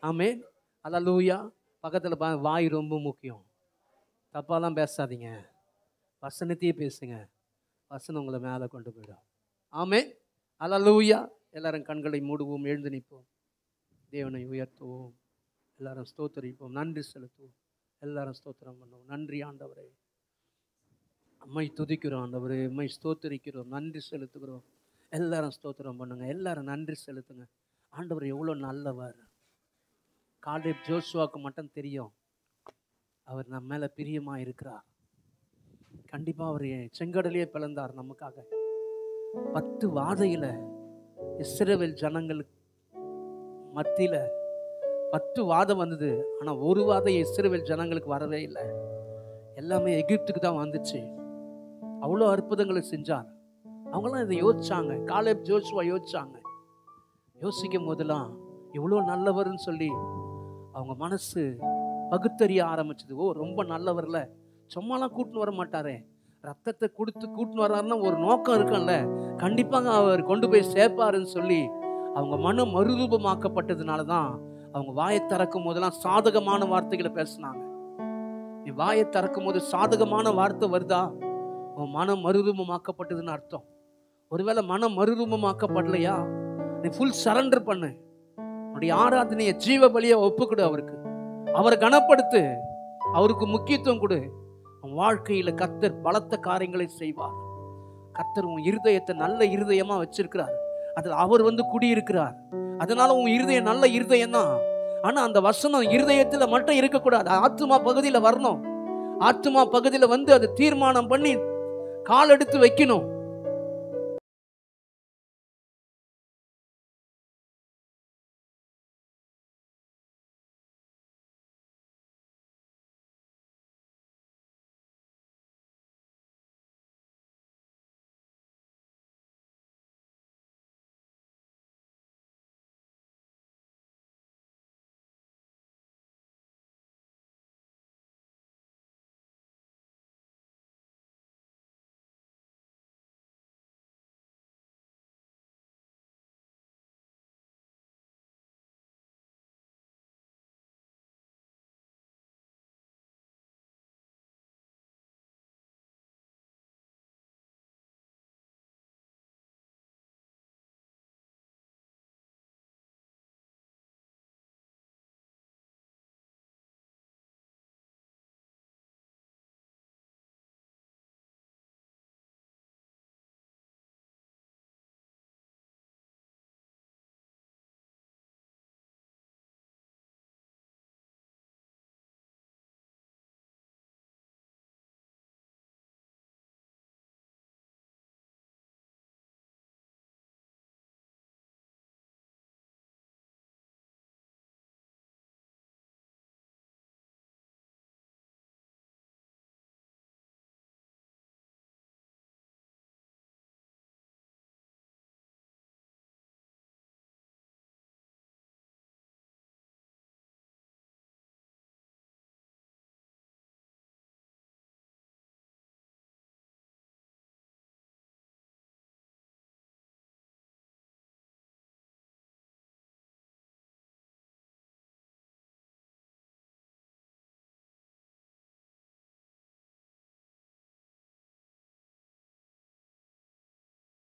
ஆமென். அல்லேலூயா. பக்கத்தில் வாய் ரொம்ப முக்கியம், தப்பாலாம் பேசாதீங்க, வசனத்தையே பேசுங்க, வசனம் உங்களை மேலே கொண்டு போயிடும். ஆமென். அல்லேலூயா. எல்லாரும் கண்களை மூடுவோம், எழுந்து நிற்போம், தேவனை உயர்த்துவோம், எல்லாரும் ஸ்தோத்தரிப்போம், நன்றி செலுத்துவோம், எல்லாரும் ஸ்தோத்திரம் பண்ணுவோம். நன்றி ஆண்டவரே, அம்மை துதிக்கிறோம் ஆண்டவரே, அம்மை ஸ்தோத்தரிக்கிறோம், நன்றி செலுத்துகிறோம். எல்லாரும் ஸ்தோத்திரம் பண்ணுங்க, எல்லாரும் நன்றி செலுத்துங்க. ஆண்டவர் எவ்வளோ நல்லவர். காலேப் ஜோசுவாவுக்கு மட்டும் தெரியும் அவர் நம்ம மேலே பிரியமாக இருக்கிறார். கண்டிப்பாக அவர் செங்கடலையே பிளந்தார் நமக்காக. 10 வாதையில் இஸ்ரவேல் ஜனங்களுக்கு மத்தியில் 10 வாதம் வந்தது. ஆனால் ஒரு வாதம் இஸ்ரவேல் ஜனங்களுக்கு வரவே இல்லை. எல்லாமே எகிப்துக்கு தான் வந்துச்சு. அவ்வளோ அற்புதங்களை செஞ்சார். அவங்களாம் இதை யோசிச்சாங்க. காலேப் ஜோசுவா யோசிச்சாங்க. யோசிக்கும் போதெல்லாம் எவ்வளோ நல்லவர்னு சொல்லி அவங்க மனசு பகுத்தறிய ஆரம்பிச்சது. ஓ, ரொம்ப நல்லவர்ல, சும்மாலாம் கூட்டின்னு வர மாட்டாரே, ரத்தத்தை கொடுத்து கூட்டின்னு வர்றாருன்னா ஒரு நோக்கம் இருக்கும்ல, கண்டிப்பாக அவர் கொண்டு போய் சேர்ப்பாருன்னு சொல்லி அவங்க மனம் மறுரூபமாக்கப்பட்டதுனால தான் அவங்க வாயை திறக்கும் போதெல்லாம் சாதகமான வார்த்தைகளை பேசினாங்க. நீ வாயை திறக்கும் போது சாதகமான வார்த்தை வருதா, உன் மனம் மறுரூபமாக்கப்பட்டதுன்னு அர்த்தம். ஒருவேளை மனம் மறுரூபமாக்கப்படலையா, நீ ஃபுல் சரண்டர் பண்ணு. உன்னுடைய ஆராதனையை ஜீவ பலியை ஒப்புக்கொடு. அவருக்கு அவரை கனப்படுத்து, அவருக்கு முக்கியத்துவம் கொடு. உன் வாழ்க்கையில கர்த்தர் பலத்த காரியங்களை செய்வார். கர்த்தர் உன் இருதயத்தை நல்ல இருதயமா வச்சிருக்கிறார். அதில் அவர் குடியிருக்கிறார். அதனால உன் இருதயம் நல்ல இருதயம் தான். ஆனா அந்த வசனம் இருதயத்துல மட்டும் இருக்கக்கூடாது, ஆத்துமா பகுதியில வரணும். ஆத்துமா பகுதியில அது தீர்மானம் பண்ணி கால் எடுத்து வைக்கணும்.